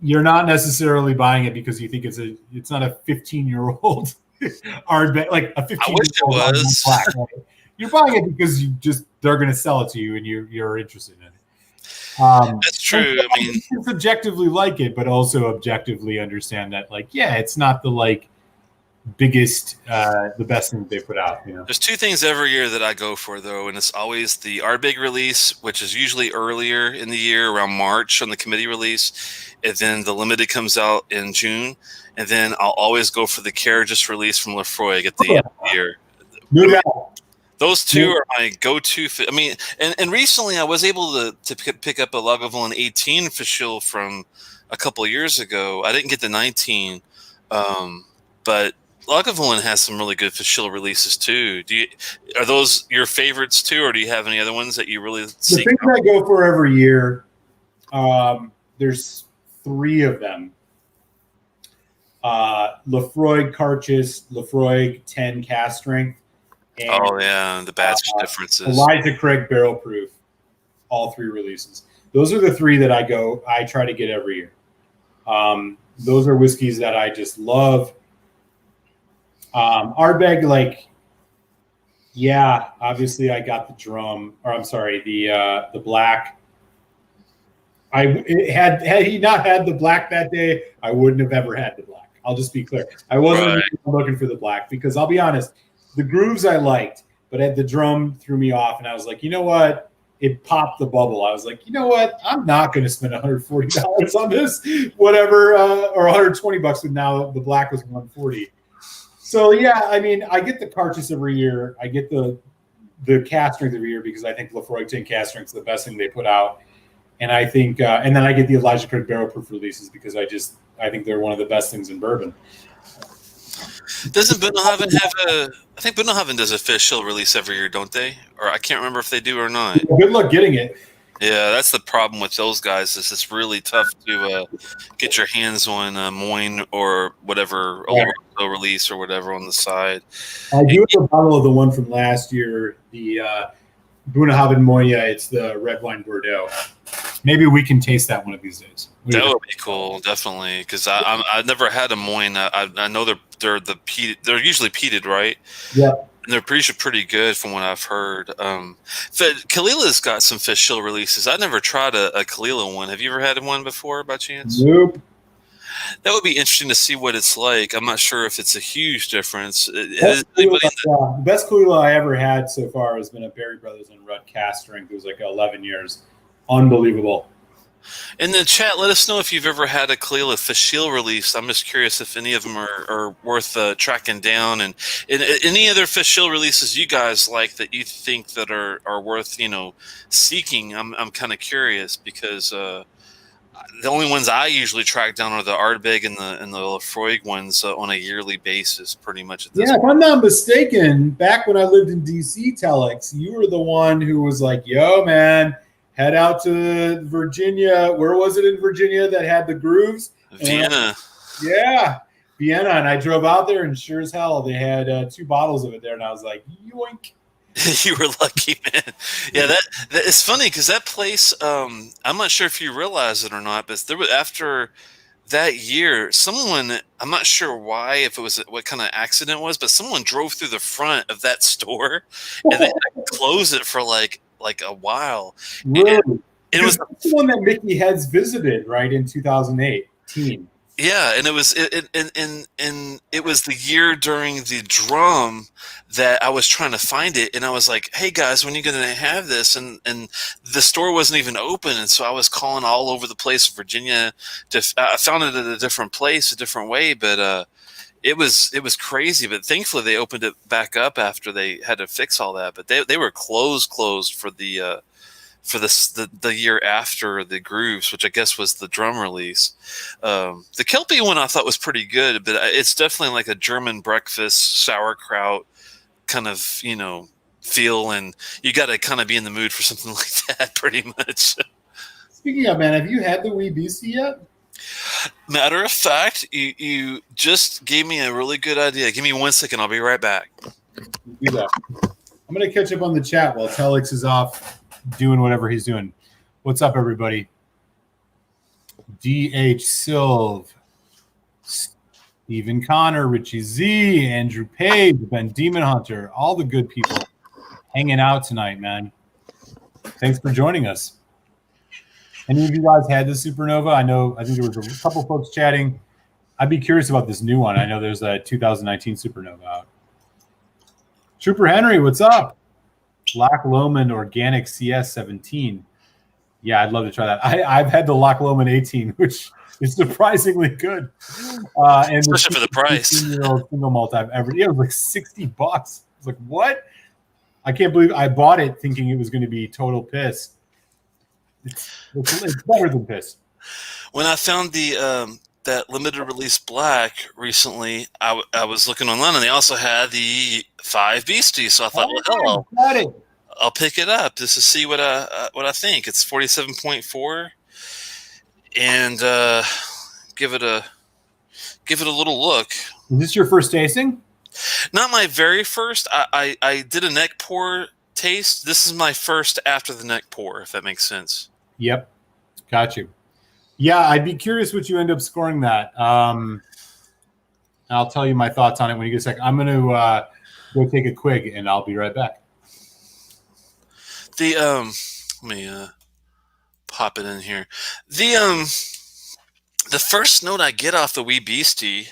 you're not necessarily buying it because you think it's not a 15-year-old Ardbeg, like a 15-year-old. I wish it was. Black, right? You're buying it because they're going to sell it to you and you're interested in it. That's true. I mean, you can subjectively like it, but also objectively understand that, like, yeah, it's not the like biggest, the best thing that they put out. There's two things every year that I go for though, and it's always the Ardbeg release, which is usually earlier in the year, around March on the committee release, and then the limited comes out in June, and then I'll always go for the Carriages release from Lefroy at the end of the year. No doubt. Those two are my go-to. I mean, and recently I was able to pick up a Lagavulin 18 Fischl from a couple of years ago. I didn't get the 19, but Lagavulin has some really good Fischl releases too. Are those your favorites too, or do you have any other ones that you really seek The thing out? I go for every year, there's 3 of them. Lefroy Carchis, Lefroy 10 cast strength, and Oh yeah, the batch differences. Elijah Craig barrel proof. All 3 releases. Those are the 3 that I try to get every year. Those are whiskeys that I just love. Ardbeg, like, yeah, obviously I got the drum, or I'm sorry, the black. Had he not had the black that day, I wouldn't have ever had the black. I'll just be clear. I wasn't Right. looking for the black because I'll be honest, the grooves I liked, but the drum threw me off, and I was like, you know what? It popped the bubble. I was like, you know what? I'm not going to spend $140 on this, whatever, or $120. But now the black was $140. So yeah, I mean, I get the Cartridge every year. I get the cast strength every year because I think Lefroy 10 cast strength is the best thing they put out. And I think, and then I get the Elijah Craig barrel proof releases because I think they're one of the best things in bourbon. Doesn't Bunnahabhain have a? I think Bunnahabhain does a official release every year, don't they? Or I can't remember if they do or not. Good luck getting it. Yeah, that's the problem with those guys. Is it's really tough to get your hands on Moyne or whatever Oloroso release or whatever on the side. I do have a bottle of the one from last year, the Bunnahabhain Moya. It's the red wine Bordeaux. Maybe we can taste that one of these days. That would be cool, definitely. Because I've never had a Moyne. I know they're they're usually peated, right? Yeah. And they're pretty good from what I've heard. Kalila's got some fish chill releases. I never tried a Kalila one. Have you ever had one before, by chance? Nope. That would be interesting to see what it's like. I'm not sure if it's a huge difference. The best Kalila I ever had so far has been a Berry Brothers and Rudd cast strength. It was like 11 years. Unbelievable. In the chat, let us know if you've ever had a Kalila Fashil release. I'm just curious if any of them are worth tracking down, and any other Fashil releases you guys like that you think that are worth seeking. I'm kind of curious because the only ones I usually track down are the Ardbeg and the Lefroy ones on a yearly basis, pretty much. At this point. If I'm not mistaken, back when I lived in DC, Telex, you were the one who was like, "Yo, man, head out to Virginia." Where was it in Virginia that had the grooves? Vienna. Vienna. And I drove out there, and sure as hell, they had 2 bottles of it there, and I was like, yoink. You were lucky, man. Yeah, that it's funny because that place. I'm not sure if you realize it or not, but there was after that year, someone. I'm not sure why, if it was what kind of accident it was, but someone drove through the front of that store, and they had to close it for like a while. Really? And it was the one that Mickey Heads visited, right, in 2018. Yeah, and it was it was the year during the drum that I was trying to find it, and I was like, "Hey guys, when are you going to have this?" And the store wasn't even open, and so I was calling all over the place in Virginia. I found it at a different place, a different way, but it was crazy. But thankfully, they opened it back up after they had to fix all that. But they were closed for the year after the grooves, which I guess was the drum release. The Kelpie one I thought was pretty good, but it's definitely like a German breakfast sauerkraut kind of feel, and you got to kind of be in the mood for something like that, pretty much. Speaking of, man, have you had the Wee Beastie yet? Matter of fact, you just gave me a really good idea. Give me 1 second, I'll be right back. Do that. I'm going to catch up on the chat while Telex is off doing whatever he's doing. What's up, everybody? DH Silv, Stephen Connor, Richie Z, Andrew Page, Ben Demon Hunter, all the good people hanging out tonight, man. Thanks for joining us. Any of you guys had the Supernova? I think there was a couple folks chatting. I'd be curious about this new one. I know there's a 2019 Supernova out. Trooper Henry, what's up? Loch Lomond Organic CS17. Yeah, I'd love to try that. I've had the Loch Lomond 18, which is surprisingly good. And especially for the price. Single malt I've ever. Yeah, it was like $60. I was like, what? I can't believe I bought it thinking it was going to be total piss. It's better than piss. When I found the that limited release black recently, I was looking online, and they also had the 5 Beasties. So I thought, well, hell, I'll pick it up just to see what I think. It's 47.4, and give it a give it a little look. Is this your first tasting? Not my very first. I did a neck pour taste. This is my first after the neck pour, if that makes sense. Yep, got you. Yeah, I'd be curious what you end up scoring that. I'll tell you my thoughts on it when you get a sec. I'm going to go take a quig, and I'll be right back. Let me pop it in here. The first note I get off the Wee Beastie,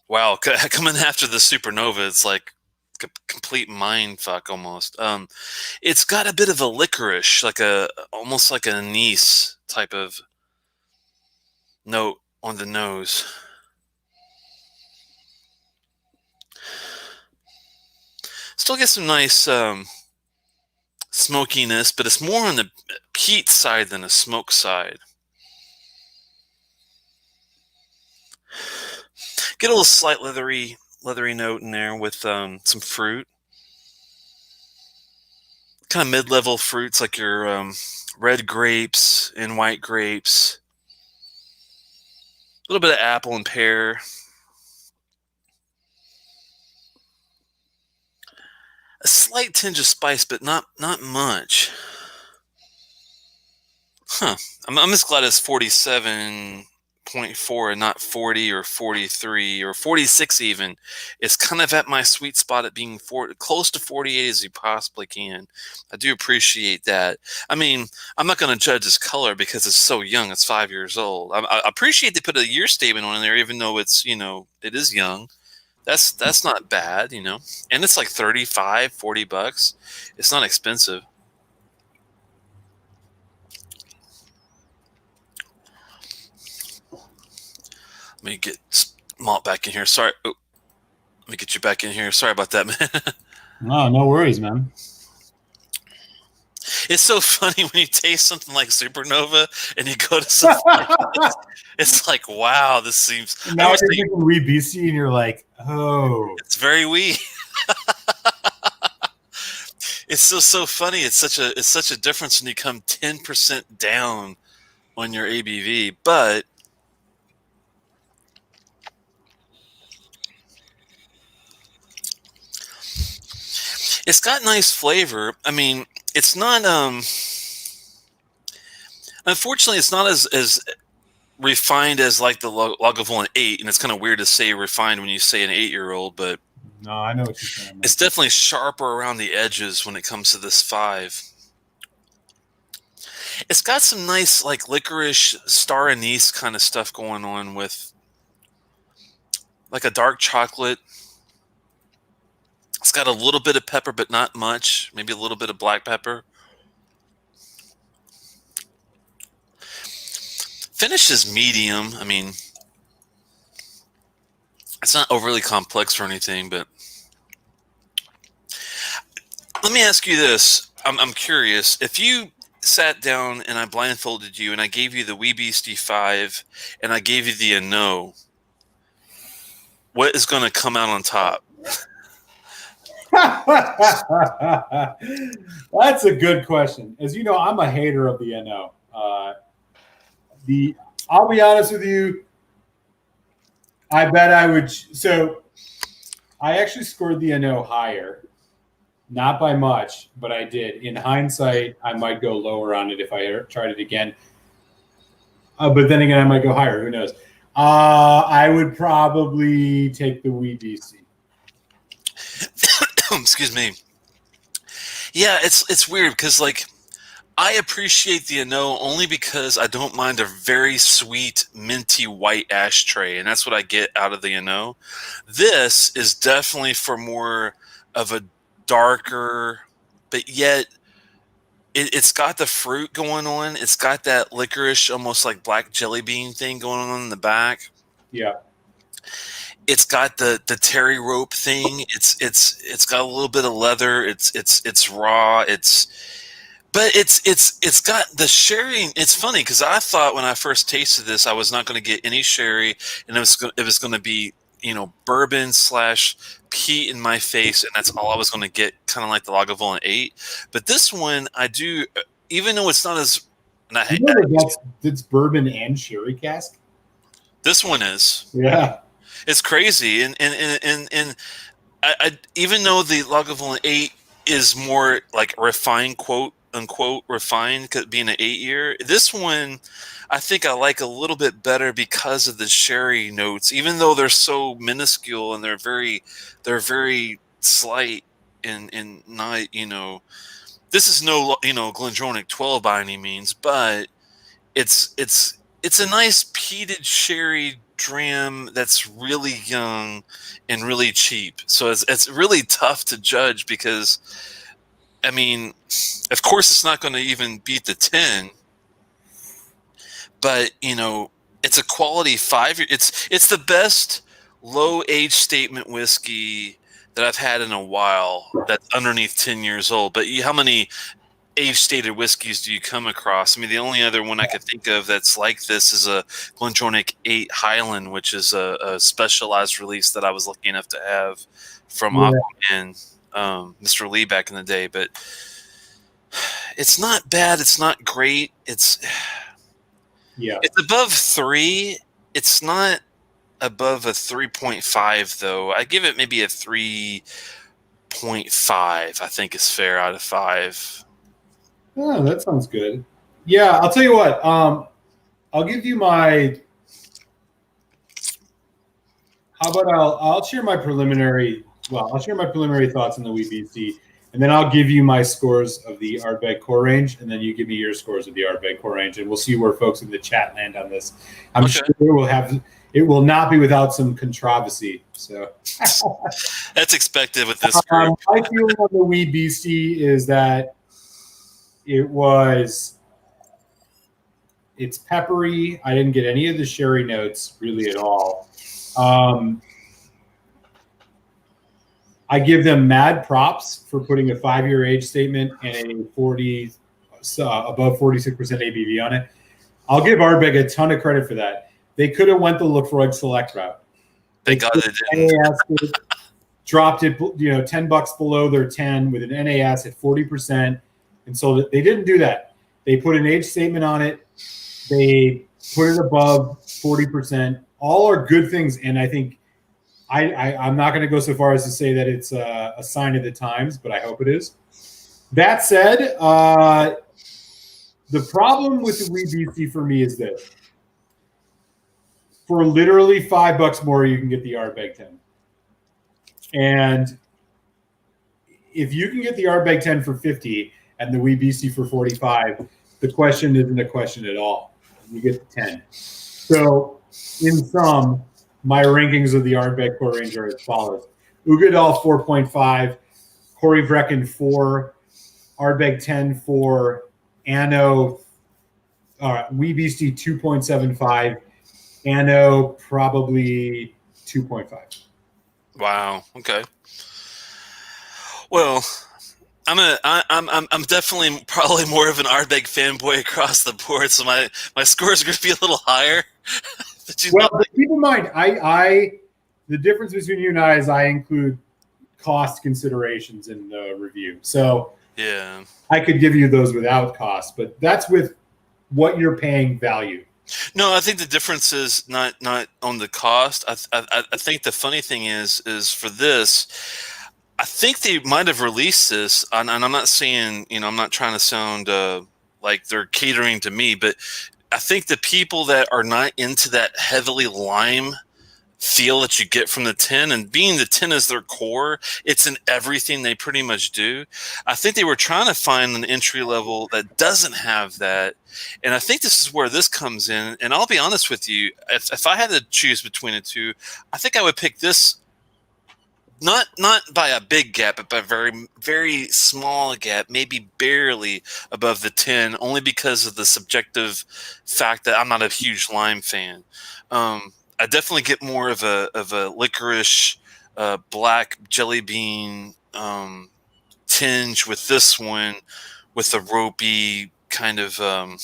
wow, coming after the Supernova, it's like a complete mind fuck almost. It's got a bit of a licorice, almost like an anise type of note on the nose. Still get some nice smokiness, but it's more on the peat side than a smoke side. Get a little slight leathery note in there with some fruit. Kind of mid-level fruits like your red grapes and white grapes. A little bit of apple and pear. A slight tinge of spice, but not much. Huh. I'm just glad it's 47.4 and not 40 or 43 or 46 even. It's kind of at my sweet spot at being close to 48 as you possibly can. I do appreciate that. I mean, I'm not going to judge its color because it's so young. It's 5 years old. I appreciate they put a year statement on there, even though it's, it is young. That's not bad, and it's like $35-40. It's not expensive. Let me get Malt back in here. Sorry. Oh, let me get you back in here. Sorry about that, man. No worries, man. It's so funny when you taste something like Supernova and you go to something like this. It's like, wow, this seems. Now you're drinking Wee Beastie and you're like, oh. It's very wee. It's so funny. It's such a difference when you come 10% down on your ABV, but it's got nice flavor. I mean, it's not unfortunately it's not as refined as like the Lagavulin 8, and it's kind of weird to say refined when you say an 8-year-old, but no, I know what you're saying. It's definitely sharper around the edges when it comes to this 5. It's got some nice like licorice star anise kind of stuff going on with like a dark chocolate. It's got a little bit of pepper, but not much. Maybe a little bit of black pepper. Finish is medium. I mean, it's not overly complex or anything, but let me ask you this. I'm curious. If you sat down and I blindfolded you and I gave you the Wee Beastie 5 and I gave you the No, what is going to come out on top? That's a good question. As you know, I'm a hater of the NO. I'll be honest with you. I bet I would. So I actually scored the NO higher, not by much, but I did. In hindsight, I might go lower on it if I tried it again. But then again, I might go higher. Who knows? I would probably take the Wee Beastie. Excuse me. Yeah, it's weird because like I appreciate the No only because I don't mind a very sweet minty white ashtray, and that's what I get out of the No. This is definitely for more of a darker, but yet it's got the fruit going on. It's got that licorice, almost like black jelly bean thing going on in the back. Yeah. It's got the terry rope thing. It's got a little bit of leather. It's raw. But it's got the sherry. It's funny because I thought when I first tasted this, I was not going to get any sherry, and it was going to be bourbon / peat in my face, and that's all I was going to get, kind of like the Lagavulin 8. But this one, I do, even though it's not as. It's bourbon and sherry cask. This one is. Yeah. It's crazy, and I even though the Lagavulin 8 is more like refined, quote unquote refined, being an 8 year, this one I think I like a little bit better because of the sherry notes, even though they're so minuscule and they're very slight and not, this is no, Glendronach 12 by any means, but it's a nice peated sherry dram that's really young and really cheap. So it's really tough to judge because, I mean, of course it's not going to even beat the 10, but it's a quality 5 year. It's the best low age statement whiskey that I've had in a while that's underneath 10 years old. But how many age-stated whiskeys do you come across? I mean, the only other one I could think of that's like this is a Glendronach 8 Highland, which is a specialized release that I was lucky enough to have from Yeah. Aquaman, Mr. Lee back in the day. But it's not bad. It's not great. It's above 3. It's not above a 3.5, though. I give it maybe a 3.5, I think is fair out of 5. Oh, that sounds good. Yeah, I'll tell you what. I'll give you my. How about I'll share my preliminary. Well, I'll share my preliminary thoughts on the WBC, and then I'll give you my scores of the Ardbeg core range, and then you give me your scores of the Ardbeg core range, and we'll see where folks in the chat land on this. I'm sure it will not be without some controversy. So that's expected with this group. My feeling on the WBC is that it's peppery. I didn't get any of the sherry notes really at all. I give them mad props for putting a 5-year age statement and a above 46% ABV on it. I'll give Ardbeg a ton of credit for that. They could have went the Lefroy Select route. Thank God they didn't. Dropped it, $10 below their 10 with an NAS at 40%. And so they didn't do that. They put an age statement on it. They put it above 40%. All are good things. And I think I'm not going to go so far as to say that it's a sign of the times, but I hope it is. That said, the problem with the WBC for me is this. For literally $5 more, you can get the Ardbeg 10. And if you can get the Ardbeg 10 for 50 and the WBC for 45, the question isn't a question at all. You get the 10. So in sum, my rankings of the Ardbeg core range are as follows. Ugadal 4.5, Corey Vrecken 4, Ardbeg 10 4, Anno, WBC 2.75, Anno probably 2.5. Wow. Okay. Well, I'm definitely probably more of an Ardbeg fanboy across the board, so my scores are going to be a little higher. But keep in mind, the difference between you and I is I include cost considerations in the review. So yeah, I could give you those without cost, but that's with what you're paying value. No, I think the difference is not on the cost. I think the funny thing is for this, I think they might have released this, and I'm not saying, I'm not trying to sound like they're catering to me, but I think the people that are not into that heavily lime feel that you get from the 10, and being the 10 is their core, it's in everything they pretty much do. I think they were trying to find an entry level that doesn't have that, and I think this is where this comes in. And I'll be honest with you, if I had to choose between the two, I think I would pick this. Not by a big gap, but by a very, very small gap, maybe barely above the 10, only because of the subjective fact that I'm not a huge lime fan. I definitely get more of a licorice, black jelly bean tinge with this one, with a ropey kind of. And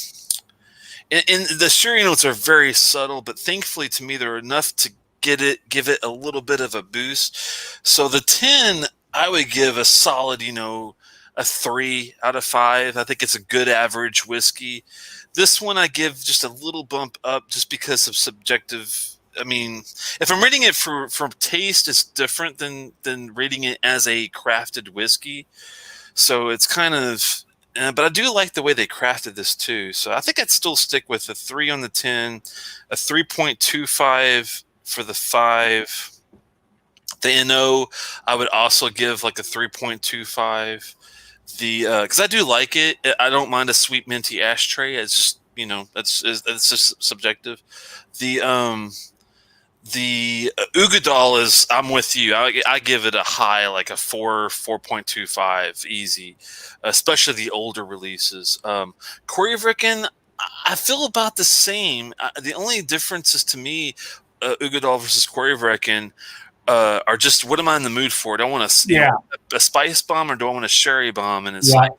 the sherry notes are very subtle, but thankfully to me they're enough to give it a little bit of a boost. So the 10, I would give a solid, a 3 out of 5. I think it's a good average whiskey. This one I give just a little bump up just because of subjective. I mean, if I'm rating it for taste, it's different than rating it as a crafted whiskey. So it's kind of, but I do like the way they crafted this too. So I think I'd still stick with a 3 on the 10, a 3.25 for the 5. The NO, I would also give like a 3.25. Because I do like it. I don't mind a sweet minty ashtray. It's just, that's just subjective. The Ugadal is, I'm with you. I give it a high, like a 4.25, easy, especially the older releases. Korevriken, I feel about the same. The only differences to me, Ugadal versus Korevriken, are just, what am I in the mood for? Do I want a spice bomb or do I want a sherry bomb? And it's like,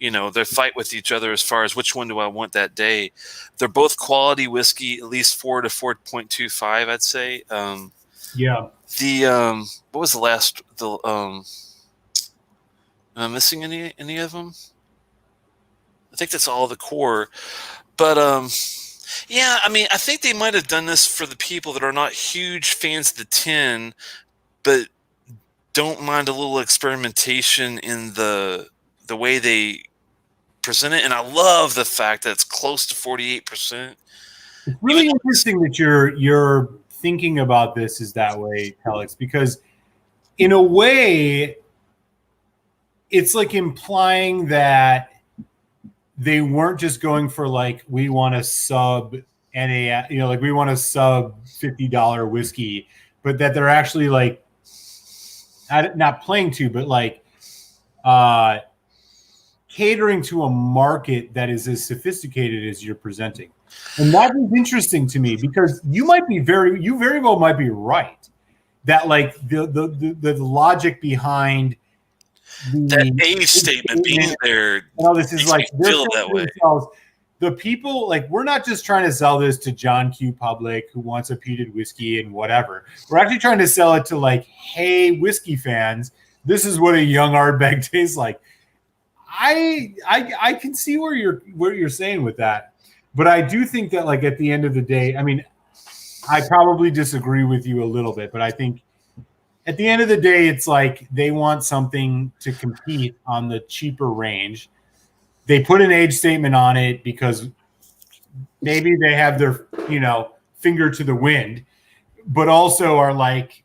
they fight with each other as far as which one do I want that day. They're both quality whiskey, at least 4 to 4.25, I'd say. What was the last? Am I missing any of them? I think that's all the core. But yeah, I mean, I think they might have done this for the people that are not huge fans of the 10, but don't mind a little experimentation in the way they present it. And I love the fact that it's close to 48%. It's really interesting that you're thinking about this is that way, Telex, because in a way, it's like implying that they weren't just going for like, we want a sub NA, like we want a sub $50 whiskey, but that they're actually like not playing to, but like catering to a market that is as sophisticated as you're presenting. And that is interesting to me because you very well might be right that like the logic behind that age statement being there. This is like feel that way. The people, like, we're not just trying to sell this to John Q. Public who wants a peated whiskey and whatever. We're actually trying to sell it to like, hey, whiskey fans, this is what a young Ardbeg tastes like. I can see what you're saying with that, but I do think that like at the end of the day, I mean, I probably disagree with you a little bit, but I think at the end of the day, it's like they want something to compete on the cheaper range. They put an age statement on it because maybe they have their, finger to the wind, but also are like,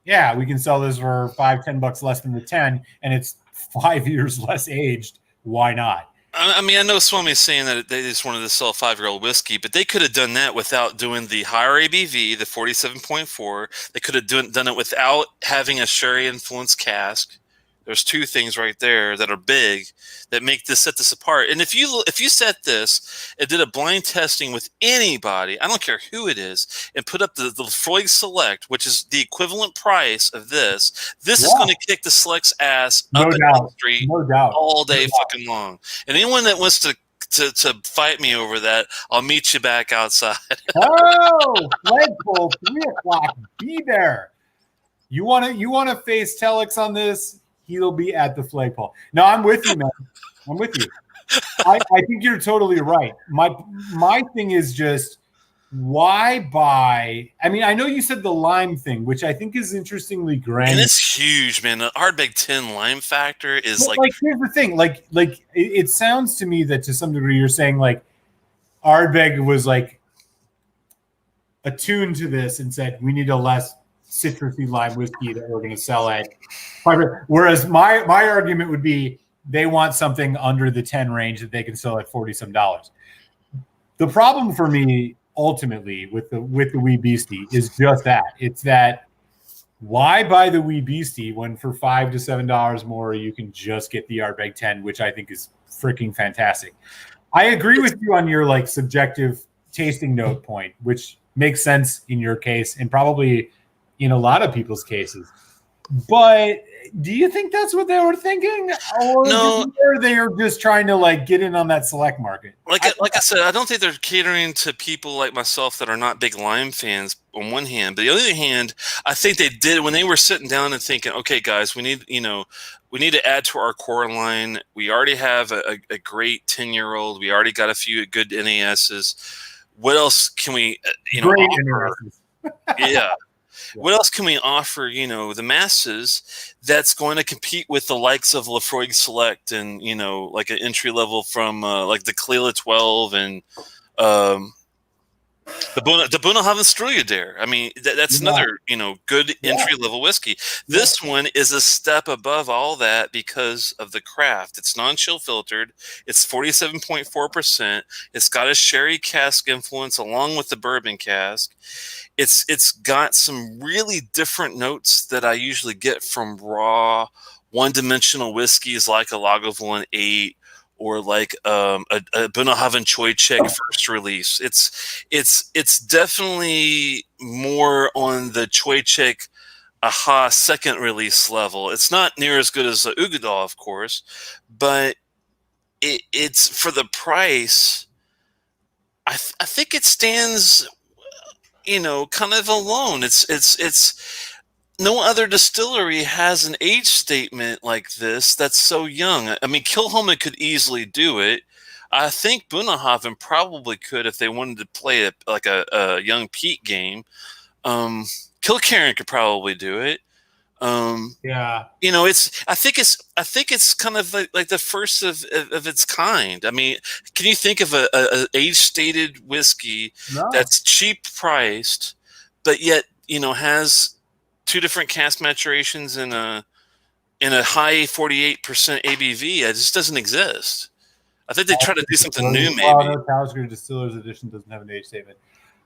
yeah, we can sell this for $5-10 less than the 10, and it's 5 years less aged. Why not? I mean, I know Swami's saying that they just wanted to sell a 5-year-old whiskey, but they could have done that without doing the higher ABV, the 47.4. They could have done it without having a sherry-influenced cask. There's two things right there that are big that set this apart. And if you set this and did a blind testing with anybody, I don't care who it is, and put up the Freud Select, which is the equivalent price of this is going to kick the Select's ass up and down the street all day fucking long. And anyone that wants to fight me over that, I'll meet you back outside. Oh, flagpole, 3:00. Be there. You want to face Telex on this? He'll be at the flagpole. No, I'm with you, man. I'm with you. I think you're totally right. My thing is just why buy? I mean, I know you said the lime thing, which I think is interestingly granular. And it's huge, man. The Ardbeg 10 lime factor is like here's the thing. Like it sounds to me that to some degree you're saying like Ardbeg was like attuned to this and said we need a less citrusy lime whiskey that we're going to sell at. Whereas my argument would be they want something under the 10 range that they can sell at $40-some. The problem for me ultimately with the Wee Beastie is just that. It's that why buy the Wee Beastie when for $5 to $7 more you can just get the Ardbeg 10, which I think is freaking fantastic. I agree with you on your like subjective tasting note point, which makes sense in your case and probably in a lot of people's cases. But do you think that's what they were thinking, or No, they are just trying to like get in on that select market? like I said, I don't think they're catering to people like myself that are not big Lime fans on one hand, but the other hand, I think they did when they were sitting down and thinking, okay, guys, we need to add to our core line. We already have a great 10-year-old. We already got a few good NASs. What else can we, Great offer? interesting. Yeah. Yeah. What else can we offer, the masses that's going to compete with the likes of Lafroig Select and, like an entry level from like the Kalila 12 and um, the Bunnahabhain there. I mean, that's Yeah. another, good entry level whiskey. Yeah. This one is a step above all that because of the craft. It's non-chill filtered. It's 47.4%. It's got a sherry cask influence along with the bourbon cask. It's got some really different notes that I usually get from raw one-dimensional whiskeys like a Lagavulin 8 or like a Bunnahabhain Choichek first release. It's definitely more on the Choichek Aha second release level. It's not near as good as the Ugadal, of course, but it's for the price. I think it stands, kind of alone. It's no other distillery has an age statement like this that's so young. I mean, Kilhoman could easily do it. I think Bunnahabhain probably could if they wanted to play like a young Pete game. Kilkerran could probably do it. Yeah. I think it's kind of like the first of its kind. I mean, can you think of a age stated whiskey No. that's cheap priced, but yet has two different cask maturations in a high 48% ABV? It just doesn't exist. I think they try to do something new, Well, maybe. no, Talisker Distillers Edition doesn't have an age statement.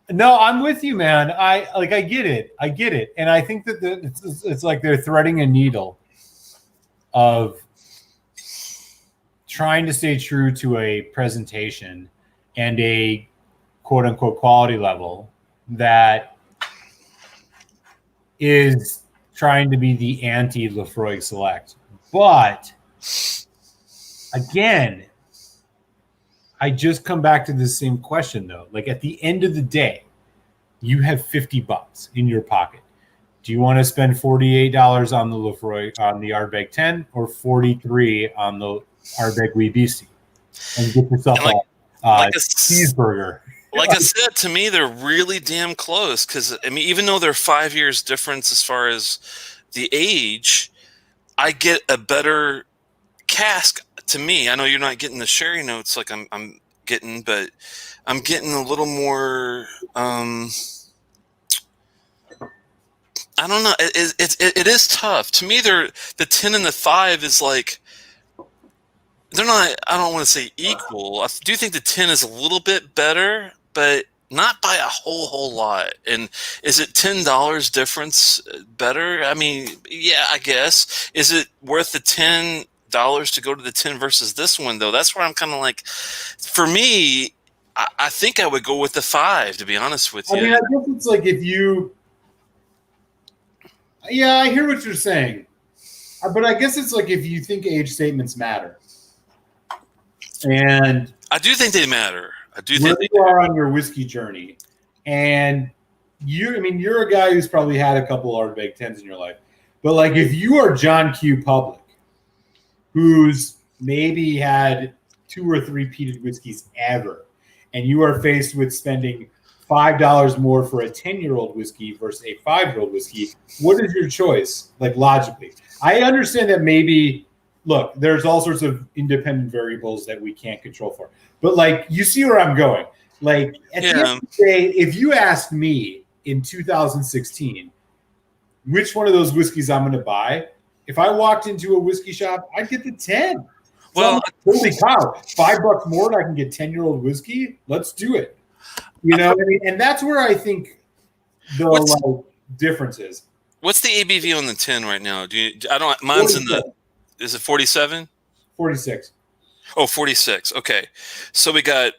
No, I'm with you, man. I get it. I get it, and I think that it's like they're threading a needle of trying to stay true to a presentation and a quote unquote quality level that is trying to be the anti Lafroig Select. But again, I just come back to the same question though. Like at the end of the day, you have $50 in your pocket. Do you want to spend $48 on the Lafroig on the Ardbeg 10 or $43 on the Ardbeg Wee Beastie and get yourself a cheeseburger? Like I said, to me, they're really damn close because, I mean, even though they're 5 years difference as far as the age, I get a better cask to me. I know you're not getting the sherry notes like I'm getting, but I'm getting a little more. I don't know. It is tough to me. The 10 and the 5 is like they're not. I don't want to say equal. I do think the 10 is a little bit better, but not by a whole lot. And is it $10 difference better? I mean, yeah, I guess. Is it worth the $10 to go to the 10 versus this one though? That's where I'm kind of like, for me, I think I would go with the 5, to be honest with you. I mean, I guess it's like if you. Yeah, I hear what you're saying, but I guess it's like if you think age statements matter, and I do think they matter. I do where think you are on your whiskey journey, and you're a guy who's probably had a couple Ardbeg 10s in your life, but like if you are John Q. Public, who's maybe had 2 or 3 peated whiskeys ever, and you are faced with spending $5 more for a 10-year-old whiskey versus a 5-year-old whiskey, what is your choice? Like logically, I understand that maybe. Look, there's all sorts of independent variables that we can't control for. But, like, you see where I'm going. Like, at the end of the day, if you asked me in 2016 which one of those whiskeys I'm going to buy, if I walked into a whiskey shop, I'd get the 10. Well, holy cow, $5 more and I can get 10-year-old whiskey? Let's do it. You know what I mean? And that's where I think the difference is. What's the ABV on the 10 right now? Mine's 47. Is it 47? 46. Oh, 46. Okay. So we got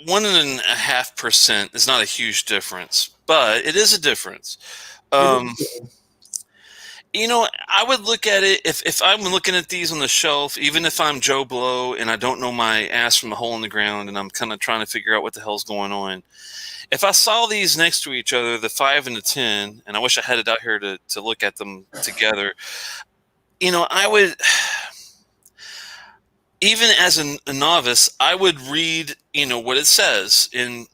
1.5% is not a huge difference, but it is a difference. I would look at it if I'm looking at these on the shelf, even if I'm Joe Blow and I don't know my ass from the hole in the ground and I'm kind of trying to figure out what the hell's going on. If I saw these next to each other, the 5 and the 10, and I wish I had it out here to look at them together, I would, even as a novice, I would read, what it says. And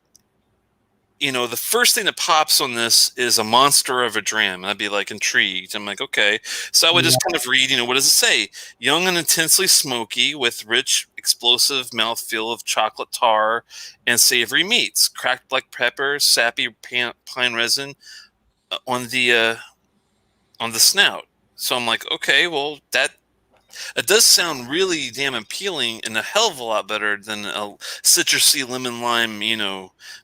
the first thing that pops on this is a monster of a dram. And I'd be like intrigued. I'm like, okay. So I would just kind of read, what does it say? Young and intensely smoky with rich, explosive mouthfeel of chocolate tar and savory meats, cracked black pepper, sappy pine resin on the snout. So I'm like, okay, well, it does sound really damn appealing and a hell of a lot better than a citrusy lemon lime,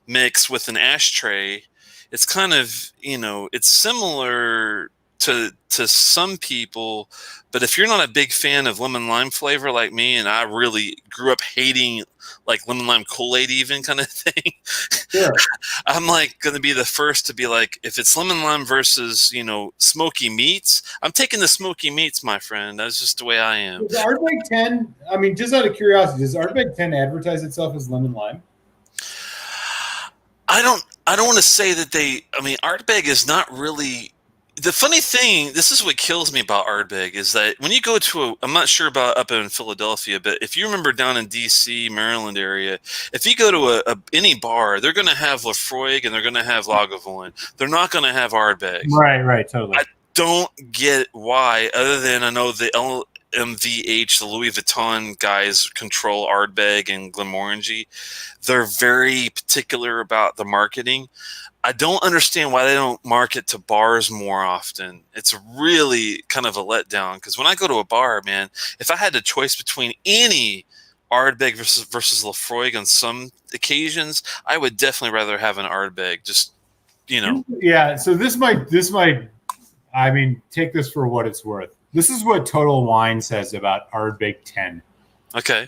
mix with an ashtray. It's kind of, it's similar to some people, but if you're not a big fan of lemon lime flavor like me, and I really grew up hating like lemon lime Kool-Aid even kind of thing, Sure. I'm like going to be the first to be like, if it's lemon lime versus, smoky meats, I'm taking the smoky meats, my friend. That's just the way I am. Does Ardbeg 10, I mean, just out of curiosity, does Ardbeg 10 advertise itself as lemon lime? I don't want to say that Ardbeg is not really. The funny thing, this is what kills me about Ardbeg, is that when you go to I'm not sure about up in Philadelphia, but if you remember down in D.C., Maryland area, if you go to any bar, they're going to have Lafroig and they're going to have Lagavulin. They're not going to have Ardbeg. Right, totally. I don't get why, other than I know the LMVH, the Louis Vuitton guys control Ardbeg and Glenmorangie. They're very particular about the marketing. I don't understand why they don't market to bars more often. It's really kind of a letdown because when I go to a bar, man, if I had the choice between any Ardbeg versus Lafroig on some occasions, I would definitely rather have an Ardbeg. Just Yeah. So this might. I mean, take this for what it's worth. This is what Total Wine says about Ardbeg 10. Okay.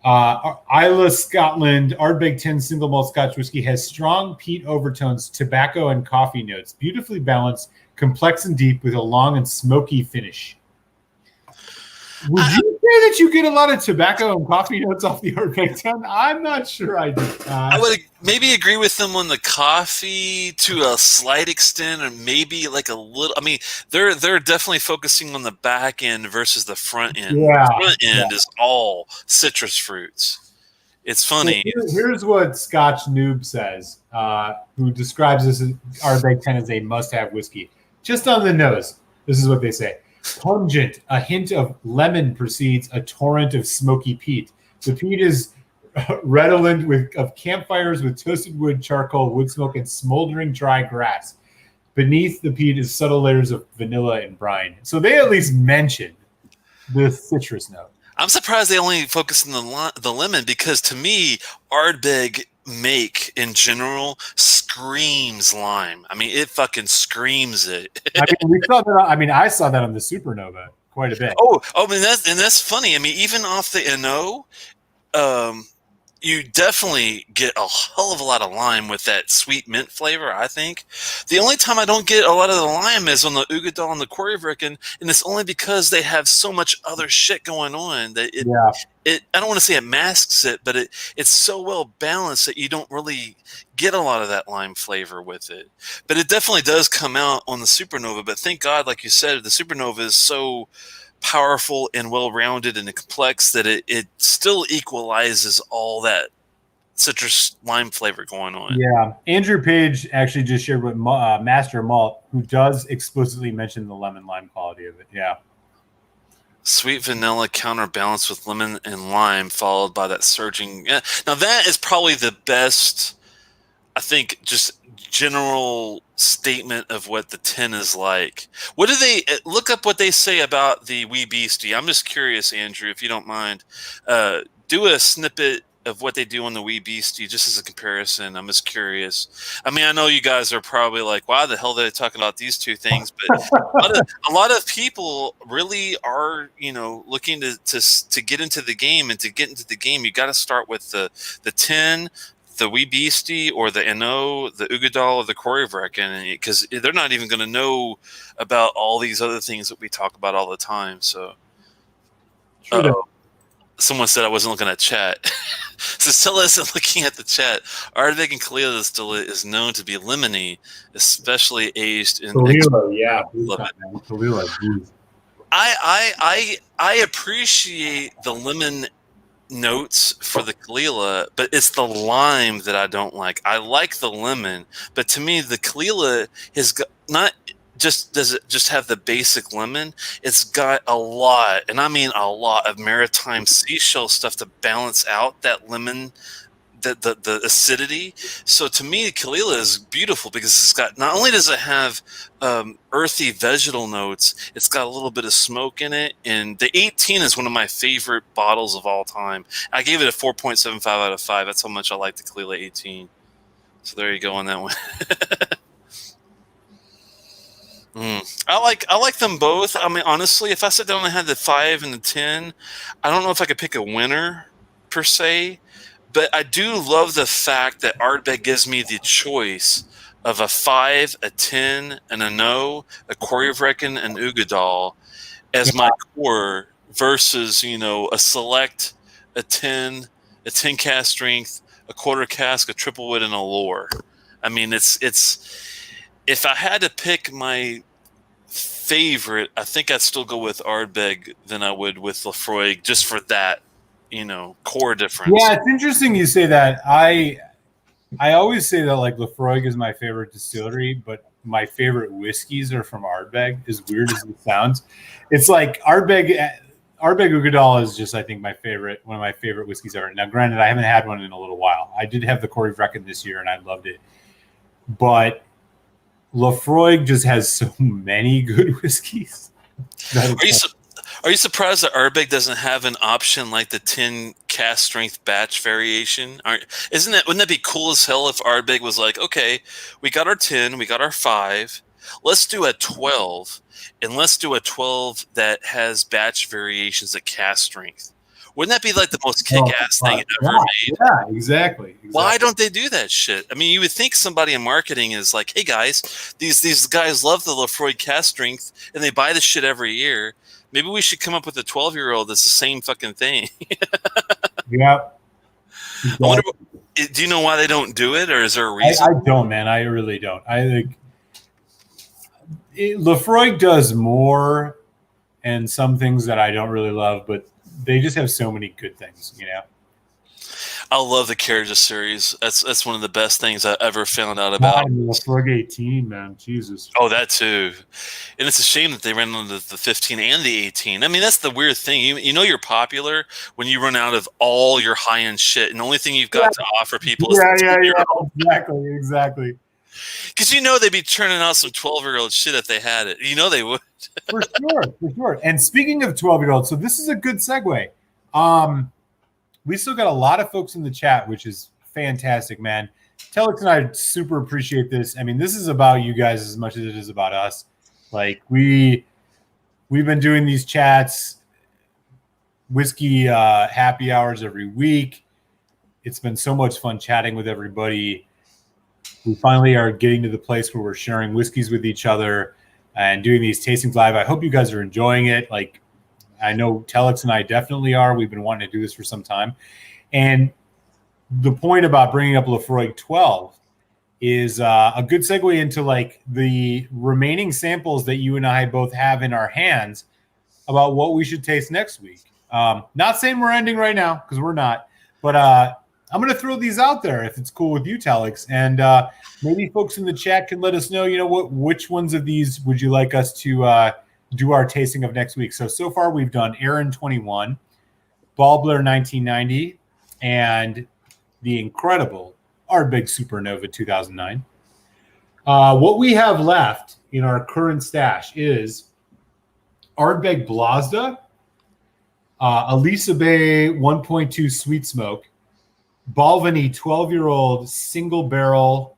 Isla, Scotland, Ardbeg 10 single malt Scotch whiskey has strong peat overtones, tobacco and coffee notes, beautifully balanced, complex and deep with a long and smoky finish. Would you say that you get a lot of tobacco and coffee notes off the Ardbeg 10? I'm not sure I do. I would maybe agree with them on the coffee to a slight extent, or maybe like a little. I mean, they're definitely focusing on the back end versus the front end. Yeah, the front end is all citrus fruits. It's funny. So here's what Scotch Noob says, who describes this Ardbeg 10 as a must-have whiskey. Just on the nose, this is what they say. Pungent, a hint of lemon precedes a torrent of smoky peat. The peat is redolent of campfires with toasted wood, charcoal, wood smoke, and smoldering dry grass. Beneath the peat is subtle layers of vanilla and brine. So they at least mention the citrus note. I'm surprised they only focus on the lemon because to me, Ardbeg make in general screams lime. I mean, it fucking screams it. I mean, we saw that. I mean, I saw that on the Supernova quite a bit. I mean that's funny. I mean, even off the NO, you definitely get a hell of a lot of lime with that sweet mint flavor, I think. The only time I don't get a lot of the lime is on the Ugadal and the Quarryverken, and it's only because they have so much other shit going on that I don't want to say it masks it, but it's so well balanced that you don't really get a lot of that lime flavor with it. But it definitely does come out on the Supernova, but thank God, like you said, the Supernova is so powerful and well-rounded and complex that it still equalizes all that citrus lime flavor going on. Yeah, Andrew Page actually just shared with Master Malt, who does explicitly mention the lemon lime quality of it. Yeah, sweet vanilla counterbalanced with lemon and lime, followed by that surging. Yeah, now that is probably the best. I think just general statement of what the 10 is like. What do they look up what they say about the Wee Beastie? I'm just curious, Andrew, if you don't mind. Do a snippet of what they do on the Wee Beastie just as a comparison. I'm just curious. I mean, I know you guys are probably like, why the hell are they talking about these two things? But a lot of people really are, looking to get into the game, and to get into the game, you got to start with the 10, the Wee Beastie or the NO, the Ugadal or the Korevrekken, because they're not even going to know about all these other things that we talk about all the time. So, True that. someone said I wasn't looking at chat. So Stella isn't looking at the chat. Ardbeg and Kalila distillate is known to be lemony, especially aged in. Kalila, yeah, Love it. Kalila, geez. I appreciate the lemon notes for the Kalila, but it's the lime that I don't like. I like the lemon, but to me, the Kalila has got not just does it just have the basic lemon. It's got a lot, and I mean a lot of maritime seashell stuff to balance out that lemon. The acidity. So to me, Kalila is beautiful because it's got, not only does it have earthy vegetal notes, it's got a little bit of smoke in it. And the 18 is one of my favorite bottles of all time. I gave it a 4.75 out of 5. That's how much I like the Kalila 18. So there you go on that one. I like them both. I mean, honestly, if I sat down and had the 5 and the 10, I don't know if I could pick a winner per se. But I do love the fact that Ardbeg gives me the choice of a 5, a 10, and a no, a Korevrekken, and Ugadal as my core versus, a select, a 10 cask strength, a quarter cask, a triple wood, and a lore. I mean, it's if I had to pick my favorite, I think I'd still go with Ardbeg than I would with Laphroaig, just for that. Core difference. Yeah, it's interesting you say that. I always say that like Laphroaig is my favorite distillery, but my favorite whiskeys are from Ardbeg. As weird as it sounds, it's like Ardbeg Ugadal is just, I think, one of my favorite whiskeys ever. Now, granted, I haven't had one in a little while. I did have the Korevrekken this year, and I loved it. But Laphroaig just has so many good whiskeys. Are you surprised that Ardbeg doesn't have an option like the 10 cask strength batch variation? Wouldn't that be cool as hell if Ardbeg was like, okay, we got our 10, we got our 5, let's do a 12, and let's do a 12 that has batch variations at cask strength. Wouldn't that be like the most kick-ass thing ever made? Yeah, exactly. Why don't they do that shit? I mean, you would think somebody in marketing is like, hey guys, these guys love the Laphroaig cask strength, and they buy this shit every year. Maybe we should come up with a 12-year-old that's the same fucking thing. Yep. Exactly. I wonder, do you know why they don't do it, or is there a reason? I don't, man. I really don't. I think Laphroaig does more and some things that I don't really love, but they just have so many good things, I love the Carriages series. That's one of the best things I ever found out about. Laphroaig 18, man, Jesus. Oh, that too. And it's a shame that they ran into the 15 and the 18. I mean, that's the weird thing. You're popular when you run out of all your high-end shit, and the only thing you've got to offer people is Exactly. Because they'd be turning out some 12-year-old shit if they had it. They would. For sure. And speaking of 12-year-olds, so this is a good segue. We still got a lot of folks in the chat, which is fantastic, man. Telex and I super appreciate this. I mean, this is about you guys as much as it is about us. Like we've been doing these chats, whiskey happy hours every week. It's been so much fun chatting with everybody. We finally are getting to the place where we're sharing whiskeys with each other and doing these tastings live. I hope you guys are enjoying it. Like, I know Telex and I definitely are. We've been wanting to do this for some time. And the point about bringing up Laphroaig 12 is a good segue into like the remaining samples that you and I both have in our hands about what we should taste next week. Not saying we're ending right now, because we're not, but I'm going to throw these out there if it's cool with you, Telex. And maybe folks in the chat can let us know, which ones of these would you like us to do our tasting of next week. So far we've done Aaron 21, Ballblair 1990, and the incredible Ardbeg Supernova 2009. What we have left in our current stash is Ardbeg Blazda, Elisa Bay 1.2 Sweet Smoke, Balvenie 12-year-old single barrel,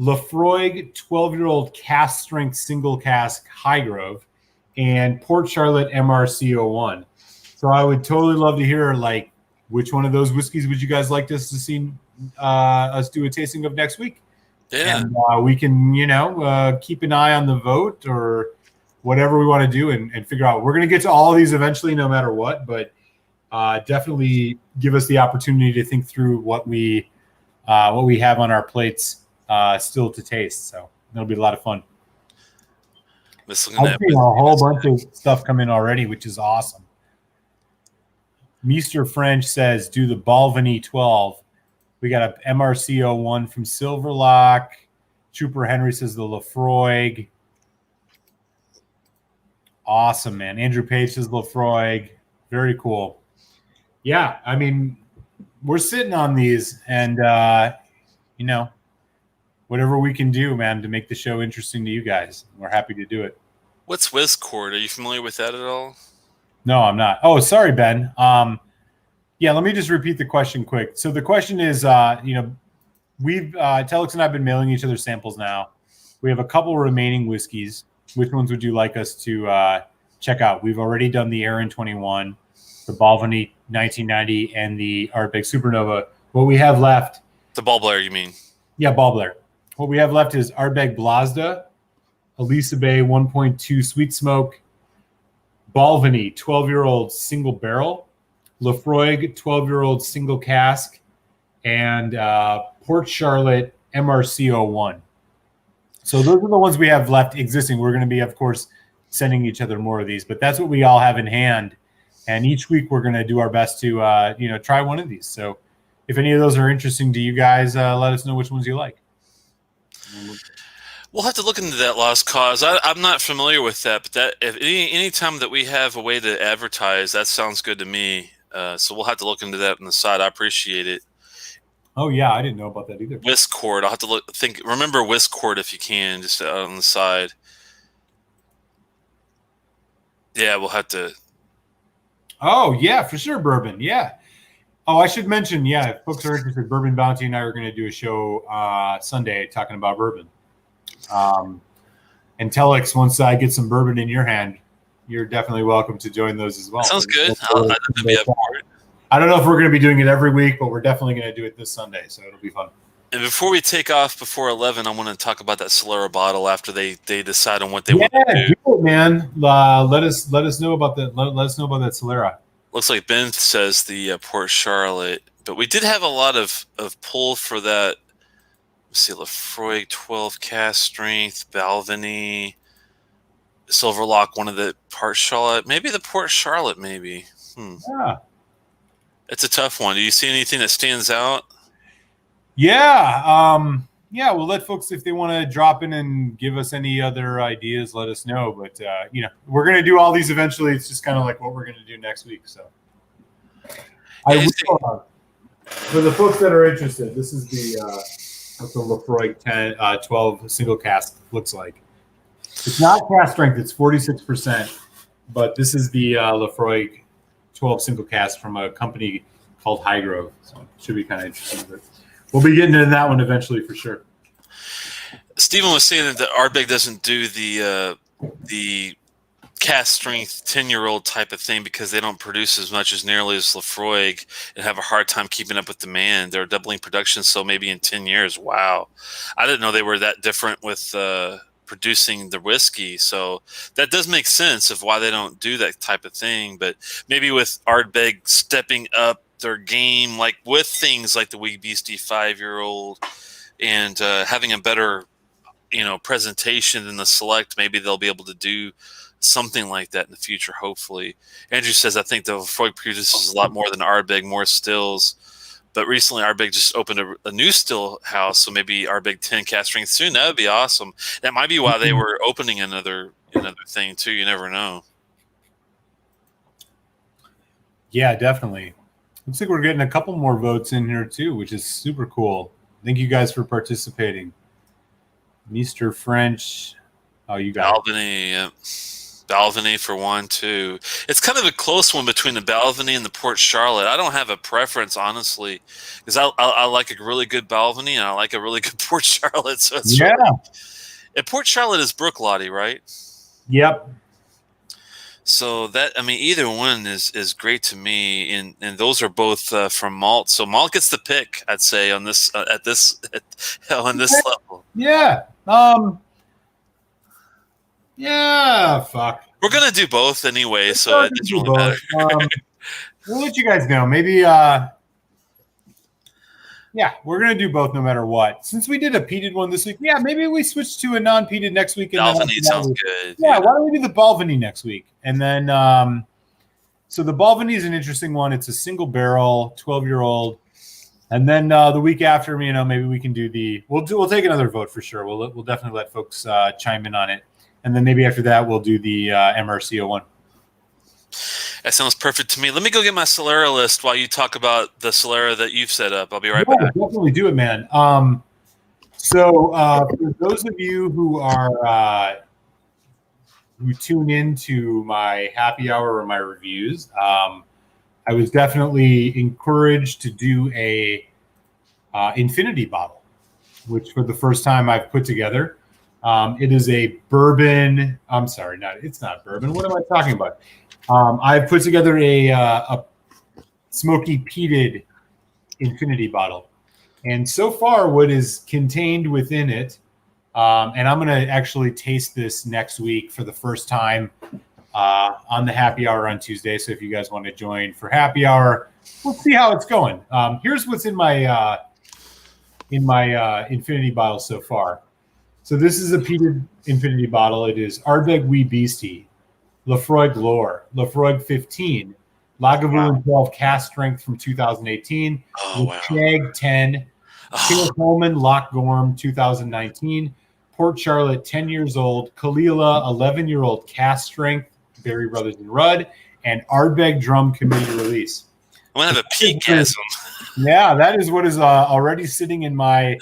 Laphroaig 12-year-old cask strength single cask Highgrove, and Port Charlotte MRC01. So I would totally love to hear like which one of those whiskeys would you guys like us to see us do a tasting of next week. Yeah. And we can, keep an eye on the vote or whatever we want to do and figure out. We're going to get to all of these eventually, no matter what, but definitely give us the opportunity to think through what we have on our plates still to taste. So that'll be a lot of fun. I've seen a whole bunch of stuff come in already, which is awesome. Mr. French says, do the Balvenie 12. We got a MRC01 from Silverlock. Trooper Henry says the Lafroig. Awesome, man. Andrew Page says Lafroig. Very cool. Yeah, I mean, we're sitting on these and, whatever we can do, man, to make the show interesting to you guys. We're happy to do it. What's Whizcord? Are you familiar with that at all? No, I'm not. Oh, sorry, Ben. Yeah, let me just repeat the question quick. So the question is, we've Telex and I have been mailing each other samples now. We have a couple remaining whiskeys. Which ones would you like us to check out? We've already done the Aaron 21, the Balvenie 1990, and the Ardbeg Supernova. What we have left... The Ball Blair, you mean? Yeah, Ball Blair. What we have left is Ardbeg Blazda, Elisa Bay 1.2 Sweet Smoke, Balvenie 12-year-old single barrel, Lafroig 12-year-old single cask, and Port Charlotte MRC01. So those are the ones we have left existing. We're going to be, of course, sending each other more of these, but that's what we all have in hand. And each week we're going to do our best to, try one of these. So if any of those are interesting to you guys, let us know which ones you like. We'll have to look into that Lost Cause. I'm not familiar with that, but that if any time that we have a way to advertise, that sounds good to me. So we'll have to look into that on the side. I appreciate it. Oh yeah, I didn't know about that either. Whizcord. I'll have to remember Whizcord if you can, just on the side. Yeah, we'll have to. Oh yeah, for sure, bourbon. Yeah. Oh, I should mention, yeah, if folks are interested, Bourbon Bounty and I are going to do a show Sunday talking about bourbon. And Telex, once I get some bourbon in your hand, you're definitely welcome to join those as well. Sounds good. I'd love to be up for it. I don't know if we're going to be doing it every week, but we're definitely going to do it this Sunday, so it'll be fun. And before we take off before 11, I want to talk about that Solera bottle after they decide on what they want to do. Yeah, do it, man. Let us know about that. Let us know about that Solera. Looks like Ben says the Port Charlotte, but we did have a lot of pull for that. Let's see, Lafroig 12 cast strength, Balvenie, Silverlock, one of the Port Charlotte, maybe the Port Charlotte, maybe. Yeah. It's a tough one. Do you see anything that stands out? Yeah. We'll let folks, if they want to drop in and give us any other ideas, let us know. But, we're going to do all these eventually. It's just kind of like what we're going to do next week. So for the folks that are interested, this is what the Lafroig 12 single cask looks like. It's not cast strength. It's 46%. But this is the Lafroig 12 single cask from a company called Highgrove. So it should be kind of interesting. But we'll be getting into that one eventually for sure. Stephen was saying that the Ardbeg doesn't do the cast strength 10-year-old type of thing because they don't produce as much as nearly as Lafroig and have a hard time keeping up with demand. They're doubling production, so maybe in 10 years. Wow. I didn't know they were that different with producing the whiskey, so that does make sense of why they don't do that type of thing. But maybe with Ardbeg stepping up their game, like with things like the Wee Beastie 5-year-old and having a better presentation than the Select, maybe they'll be able to do something like that in the future, hopefully. Andrew says, I think the Lafroig produces a lot more than Ardbeg, more stills. But recently, Ardbeg just opened a new still house, so maybe Ardbeg 10 cast strength soon. That would be awesome. That might be why they were opening another thing too. You never know. Yeah, definitely. Looks like we're getting a couple more votes in here too, which is super cool. Thank you guys for participating. Mr. French, you got Balvenie, yeah. Balvenie for 1, 2. It's kind of a close one between the Balvenie and the Port Charlotte. I don't have a preference, honestly, because I like a really good Balvenie and I like a really good Port Charlotte. So it's and Port Charlotte is Brook Lottie, right? Yep. So that, I mean, either one is great to me, and those are both from Malt. So Malt gets the pick, I'd say, on this on this level. Yeah. Yeah. Fuck. We're gonna do both anyway, so We're it gonna doesn't do really matter. both. We'll let you guys know. Maybe. Yeah, we're gonna do both no matter what. Since we did a peated one this week, yeah, maybe we switch to a non-peated next week, and then after Albany that sounds good. yeah, why don't we do the Balvenie next week? And then, so the Balvenie is an interesting one. It's a single barrel, 12-year-old. And then the week after, maybe we can do we'll take another vote for sure. We'll definitely let folks chime in on it. And then maybe after that, we'll do the MRCO one. That sounds perfect to me. Let me go get my Solera list while you talk about the Solera that you've set up. I'll be right back. Definitely do it, man. So for those of you who tune into my happy hour or my reviews, I was definitely encouraged to do a infinity bottle, which for the first time I've put together. It is a bourbon. I'm sorry, it's not bourbon. What am I talking about? I've put together a smoky peated infinity bottle. And so far, what is contained within it, and I'm going to actually taste this next week for the first time on the happy hour on Tuesday. So if you guys want to join for happy hour, we'll see how it's going. Here's what's in my infinity bottle so far. So this is a peated infinity bottle. It is Ardbeg Wee Beastie, Lafroig Lore, Lafroig 15, Lagavulin 12 cast strength from 2018, Shag 10, Taylor Coleman Loch Gorm 2019, Port Charlotte 10 years old, Kalila 11-year-old cast strength, Berry Brothers and Rudd, and Ardbeg Drum Committee release. I'm gonna have a peakgasm. Yeah, that is what is already sitting in my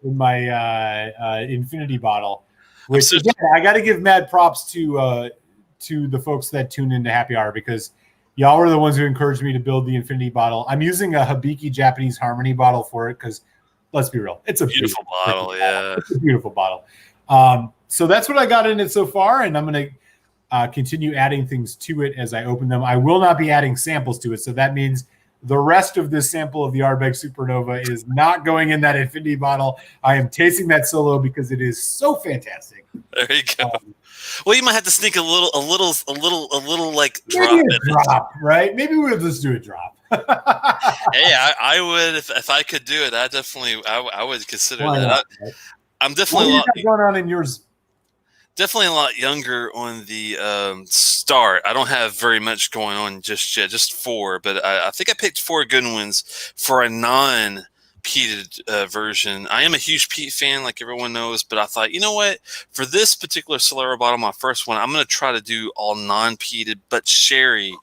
infinity bottle. Which again, I got to give mad props to the folks that tune into Happy Hour, because y'all were the ones who encouraged me to build the infinity bottle. I'm using a Hibiki Japanese Harmony bottle for it because, let's be real, it's a beautiful bottle. Yeah, it's a beautiful bottle. So that's what I got in it so far, and I'm going to continue adding things to it as I open them. I will not be adding samples to it, so that means the rest of this sample of the Ardbeg Supernova is not going in that infinity bottle. I am tasting that solo because it is so fantastic. There you go. Well, you might have to sneak a little like maybe a drop, right? Maybe we'll just do a drop. Hey, I would if I could do it. I would consider that. I'm definitely what do you got going on in yours. Definitely a lot younger on the start. I don't have very much going on just yet, just 4. But I think I picked 4 good ones for a non-peated version. I am a huge peat fan, like everyone knows. But I thought, you know what? For this particular Solera bottle, my first one, I'm going to try to do all non-peated but sherry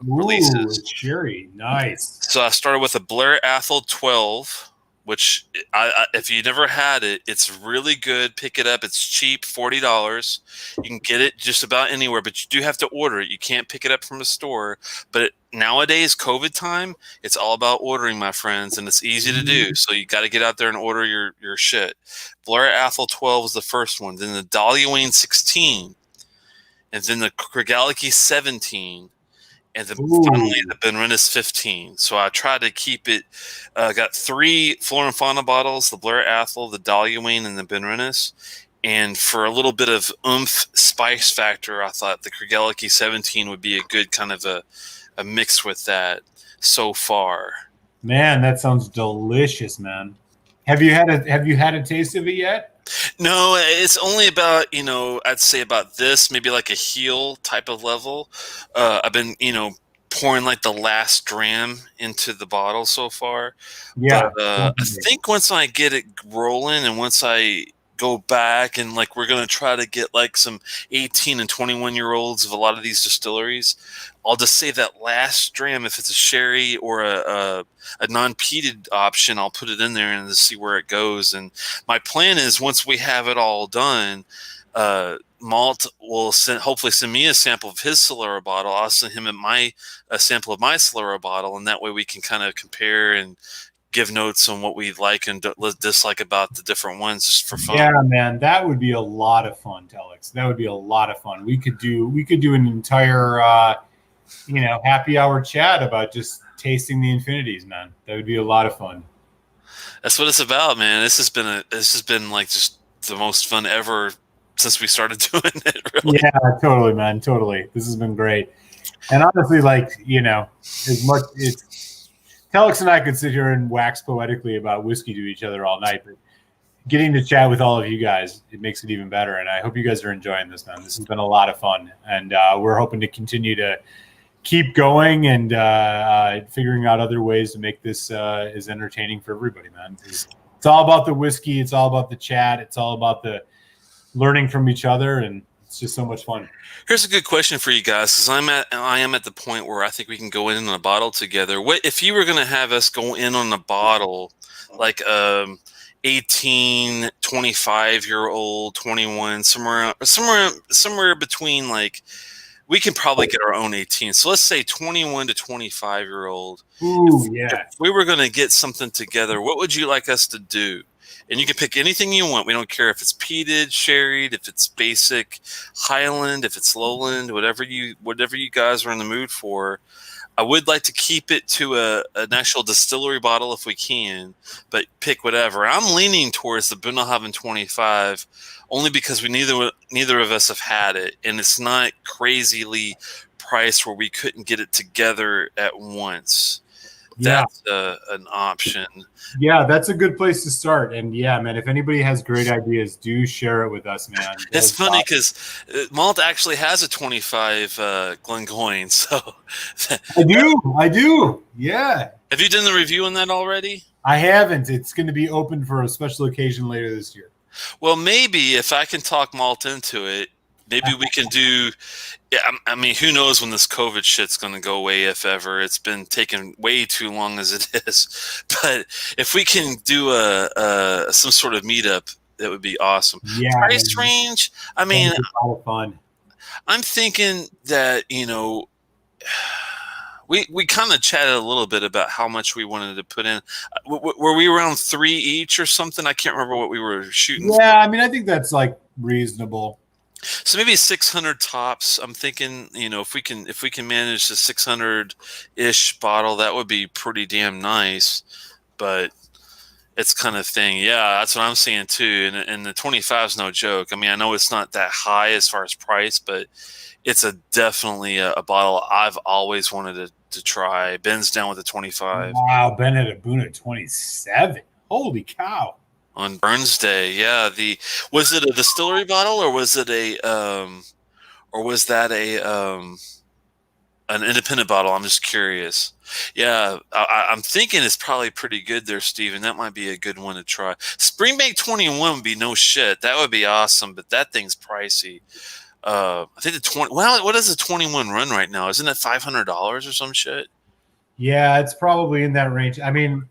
releases. Sherry, nice. So I started with a Blair Athol 12. Which, if you never had it, it's really good. Pick it up. It's cheap, $40. You can get it just about anywhere, but you do have to order it. You can't pick it up from a store. But nowadays, COVID time, it's all about ordering, my friends, and it's easy to do. So you got to get out there and order your shit. Blair Athol 12 was the first one. Then the Dahlia Wayne 16. And then the Kregaliki 17. And then finally, the Benrinus 15. So I tried to keep it. Got 3 Flora and Fauna bottles: the Blair Athol, the Dahlia Wayne, and the Benrinus. And for a little bit of oomph spice factor, I thought the Kregaliki 17 would be a good kind of a mix with that. So far, man, that sounds delicious, man. Have you had a taste of it yet? No, it's only about, I'd say about this, maybe like a heel type of level. I've been, pouring like the last dram into the bottle so far. Yeah. But I think once I get it rolling and once I go back and like we're going to try to get like some 18 and 21-year-olds of a lot of these distilleries, I'll just say that last dram, if it's a sherry or a non-peated option, I'll put it in there and see where it goes. And my plan is once we have it all done, Malt will hopefully send me a sample of his Solera bottle. I'll send him a sample of my Solera bottle, and that way we can kind of compare and give notes on what we like and dislike about the different ones just for fun. Yeah, man, that would be a lot of fun, Telex. That would be a lot of fun. We could do an entire happy hour chat about just tasting the infinities, man. That would be a lot of fun. That's what it's about, man. This has been like just the most fun ever since we started doing it, really. Yeah, totally, man. Totally. This has been great. And honestly, as much it's Telex and I could sit here and wax poetically about whiskey to each other all night, but getting to chat with all of you guys, it makes it even better. And I hope you guys are enjoying this, man. This has been a lot of fun. And we're hoping to continue to keep going and figuring out other ways to make this as entertaining for everybody, man. It's all about the whiskey. It's all about the chat. It's all about the learning from each other. And it's just so much fun. Here's a good question for you guys, because I am at the point where I think we can go in on a bottle together. What if you were going to have us go in on a bottle, like 18, 25-year-old, 21, somewhere between, like, we can probably get our own 18. So let's say 21 to 25-year-old. Ooh, yeah. If we were going to get something together, what would you like us to do? And you can pick anything you want. We don't care if it's peated, sherried, if it's basic, Highland, if it's Lowland, whatever you guys are in the mood for. I would like to keep it to an actual distillery bottle if we can, but pick whatever. I'm leaning towards the Bunnahabhain 25 only because neither of us have had it, and it's not crazily priced where we couldn't get it together at once. That's an option. Yeah, that's a good place to start. And yeah, man, if anybody has great ideas, do share it with us, man. It's funny because Malt actually has a 25 Glengoyne. So I do. Yeah. Have you done the review on that already? I haven't. It's going to be open for a special occasion later this year. Well, maybe if I can talk Malt into it, maybe we can do. Yeah, I mean, who knows when this COVID shit's going to go away, if ever. It's been taking way too long as it is. But if we can do some sort of meetup, that would be awesome. Yeah, price range. I mean, a lot of fun. I'm thinking that we kind of chatted a little bit about how much we wanted to put in. Were we around 3 each or something? I can't remember what we were shooting. Yeah, I mean, I think that's like reasonable. So maybe 600 tops. I'm thinking, if we can manage the 600-ish bottle, that would be pretty damn nice. But it's kind of thing. Yeah, that's what I'm seeing too. And the 25 is no joke. I mean, I know it's not that high as far as price, but it's definitely a bottle I've always wanted to try. Ben's down with the 25. Wow, Ben had a Boone at 27. Holy cow. On Burns Day, yeah. Was it a distillery bottle or was it an independent bottle? I'm just curious. Yeah, I'm thinking it's probably pretty good there, Steven. That might be a good one to try. Springbank 21 would be no shit. That would be awesome, but that thing's pricey. I think the 20. Well, what does the 21 run right now? Isn't it $500 or some shit? Yeah, it's probably in that range. I mean,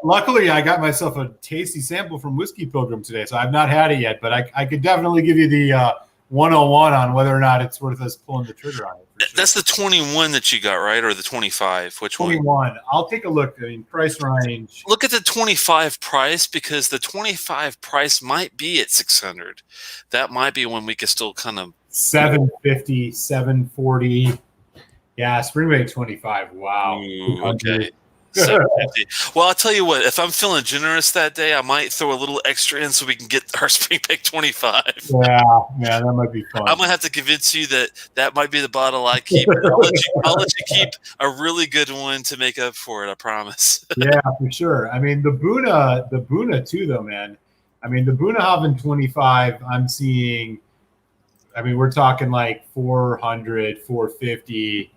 luckily, I got myself a tasty sample from Whiskey Pilgrim today, so I've not had it yet. But I could definitely give you the 101 on whether or not it's worth us pulling the trigger on it. Sure. That's the 21 that you got, right, or the 25? Which 21. one? 21. I'll take a look. I mean, price range. Look at the 25 price, because the 25 price might be at 600. That might be when we could still kind of 750, 740. Yeah, Springbank 25. Wow. Ooh, okay. 750. Well, I'll tell you what, if I'm feeling generous that day, I might throw a little extra in so we can get our Springbank 25. Yeah, that might be fun. I'm going to have to convince you that might be the bottle I keep. I'll let you keep a really good one to make up for it, I promise. Yeah, for sure. I mean, the Buna too, though, man. I mean, the Bunnahabhain 25, I'm seeing, I mean, we're talking like 400, 450.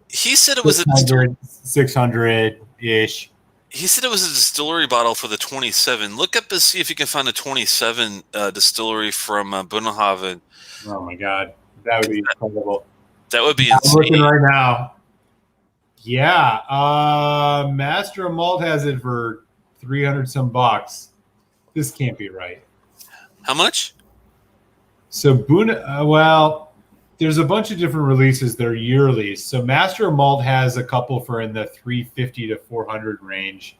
He said it was a 600-ish. He said it was a distillery bottle for the 27. Look up and see if you can find a 27 distillery from Bunnahabhain. Oh my God, that would be incredible. That would be insane. I'm looking right now. Yeah, Master of Malt has it for 300 some bucks. This can't be right. How much? So Buna, well, there's a bunch of different releases. They're yearly. So Master of Malt has a couple for in the 350 to 400 range.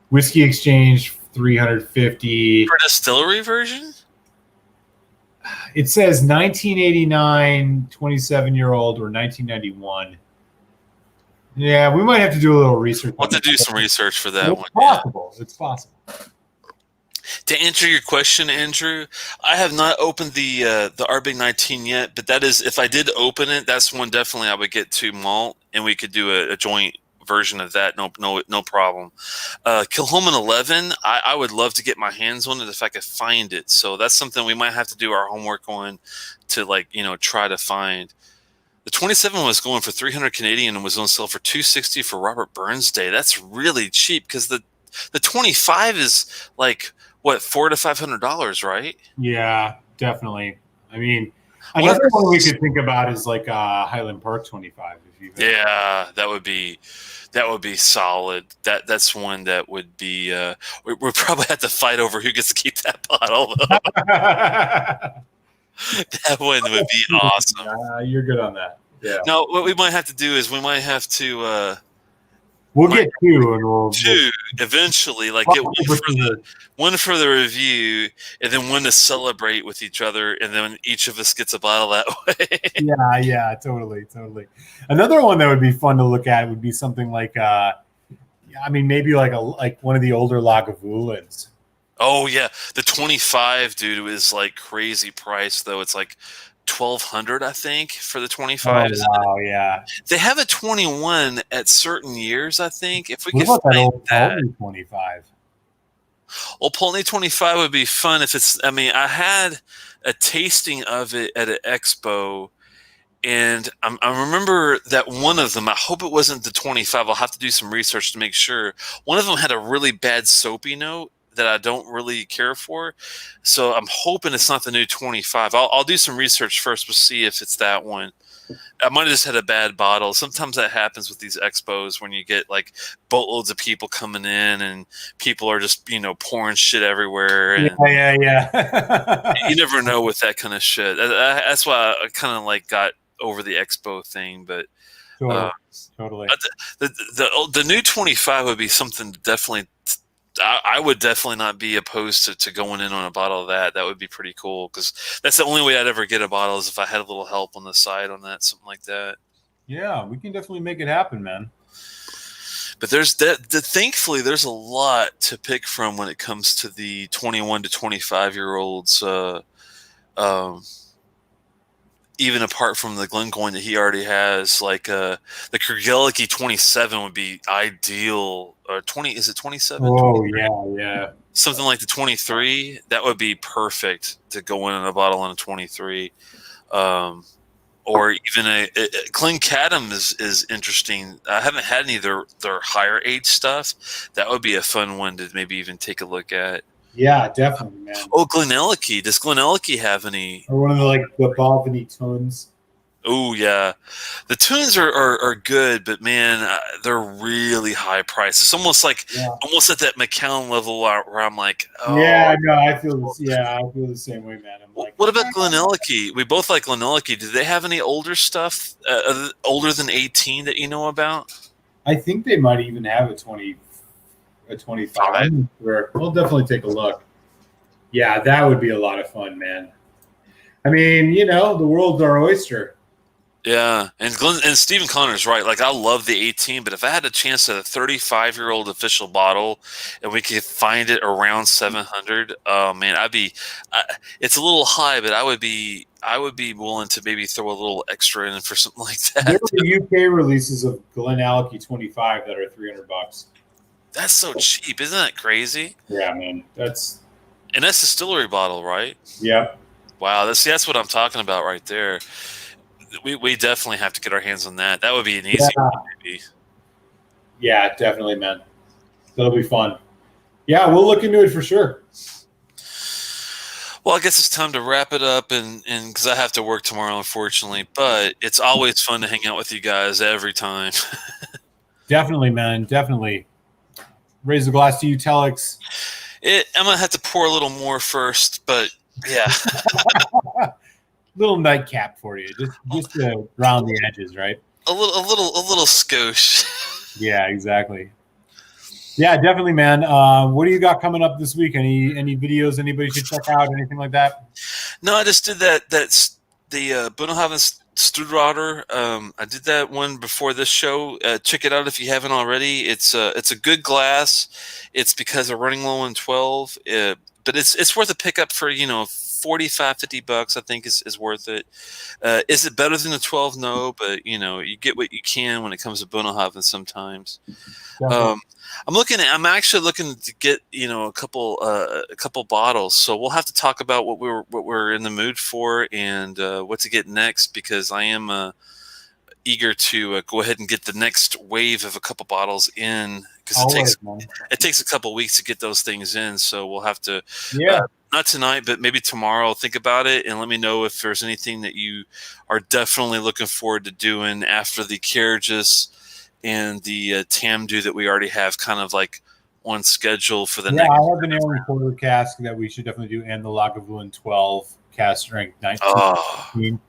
Whiskey Exchange 350. For distillery version? It says 1989, 27-year-old, or 1991. Yeah, we might have to do a little research. We'll have to do some research for that it's one. Possible. Yeah. It's possible. To answer your question, Andrew, I have not opened the Ardbeg 19 yet, but that is, if I did open it, that's one definitely I would get to malt, and we could do a joint version of that. No problem. Kilhoman 11, I would love to get my hands on it if I could find it. So that's something we might have to do our homework on to try to find. The 27 was going for 300 Canadian and was on sale for 260 for Robert Burns Day. That's really cheap because the 25 is like what, $400 to $500, right? Yeah, definitely. I mean, another one we could think about is like Highland Park 25. Yeah, that would be solid. That's one that would be. We probably have to fight over who gets to keep that bottle. That one would be awesome. You're good on that. Yeah. No, what we might have to do is we might have to. We'll get two, and we'll eventually, like get one for the review, and then one to celebrate with each other, and then each of us gets a bottle that way. Yeah, totally. Another one that would be fun to look at would be something like, maybe like one of the older Lagavulins. Oh yeah, the 25, dude, is like crazy price though. It's like $1,200, I think, for the 25. Oh, wow, yeah. They have a 21 at certain years, I think. If we could find that old Pulteney 25. Well, Pulteney 25 would be fun if it's. I mean, I had a tasting of it at an expo, and I remember that one of them. I hope it wasn't the 25. I'll have to do some research to make sure. One of them had a really bad soapy note that I don't really care for. So I'm hoping it's not the new 25. I'll do some research first. We'll see if it's that one. I might have just had a bad bottle. Sometimes that happens with these expos when you get like boatloads of people coming in and people are just, pouring shit everywhere. And yeah. You never know with that kind of shit. That's why I kind of like got over the expo thing, but totally. The new 25 would be something definitely. I would definitely not be opposed to going in on a bottle of that. That would be pretty cool because that's the only way I'd ever get a bottle is if I had a little help on the side on that, something like that. Yeah, we can definitely make it happen, man. But thankfully, there's a lot to pick from when it comes to the 21 to 25-year-olds. Even apart from the Glengoyne that he already has, like the Kergeliki 27 would be ideal. Or 20, is it 27? Oh, yeah. Something like the 23, that would be perfect to go in a bottle on a 23. Or even a Glencadam is interesting. I haven't had any of their higher age stuff. That would be a fun one to maybe even take a look at. Yeah, definitely, man. Oh, Glenellicky. Does Glenellicky have any? Or one of the Balvenie tunes. Oh, yeah. The tunes are good, but, man, they're really high priced. It's almost like almost at that McAllen level where I'm like, oh. Yeah, no, I feel the same way, man. I'm like, what about Glenellicky? We both like Glenellicky. Do they have any older stuff, older than 18 that you know about? I think they might even have a 25. We'll definitely take a look. Yeah, that would be a lot of fun, man. I mean, the world's our oyster. Yeah, and Stephen Connor's right. Like, I love the 18, but if I had a chance at a 35-year-old official bottle and we could find it around 700, oh man, it's a little high, but I would be willing to maybe throw a little extra in for something like that. There are UK releases of Glenallicky 25 that are $300. That's so cheap, isn't that crazy? Yeah, man, that's distillery bottle, right? Yeah. Wow, that's what I'm talking about right there. We definitely have to get our hands on that. That would be an easy one, maybe. Yeah, definitely, man. That'll be fun. Yeah, we'll look into it for sure. Well, I guess it's time to wrap it up, and because I have to work tomorrow, unfortunately. But it's always fun to hang out with you guys every time. Definitely, man. Definitely. Raise the glass to you, Telex. I'm gonna have to pour a little more first, but yeah. little nightcap for you, just to round the edges, right? A little skosh. Yeah, exactly. Yeah, definitely, man. What do you got coming up this week? Any videos anybody should check out? Anything like that? No, I just did that. That's the Bunnahabhain Studrader. I did that one before this show. Check it out if you haven't already. It's a good glass. It's because we're running low on 12, but it's worth a pickup for 45, $50. I think is worth it. Is it better than a 12? No, but you get what you can when it comes to Bunnahabhain sometimes. Definitely. Um, I'm actually looking to get a couple bottles. So we'll have to talk about what we're in the mood for and what to get next because I am eager to go ahead and get the next wave of a couple bottles in because Always, man. it takes a couple weeks to get those things in. So we'll have to Yeah. not tonight, but maybe tomorrow. Think about it and let me know if there's anything that you are definitely looking forward to doing after the carriages and the Tamdu that we already have kind of like on schedule for the Yeah, next. I have an Aaron Porter cask that we should definitely do, and the Lagavulin 12 cask strength Oh, 19.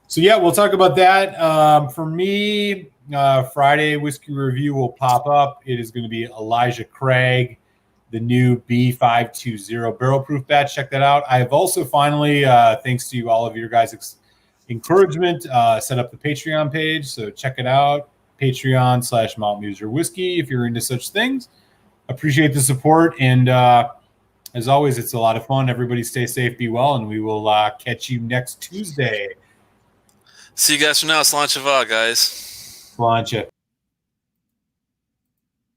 So yeah, we'll talk about that. For me, Friday whiskey review will pop up. It is going to be Elijah Craig, the new B520 barrel proof batch. Check that out. I have also finally, thanks to all of your guys' encouragement, set up the Patreon page. So check it out. Patreon/Malt Muser Whiskey if you're into such things. Appreciate the support. And as always, it's a lot of fun. Everybody stay safe, be well, and we will catch you next Tuesday. see you guys from now. Sláinte, guys. Sláinte.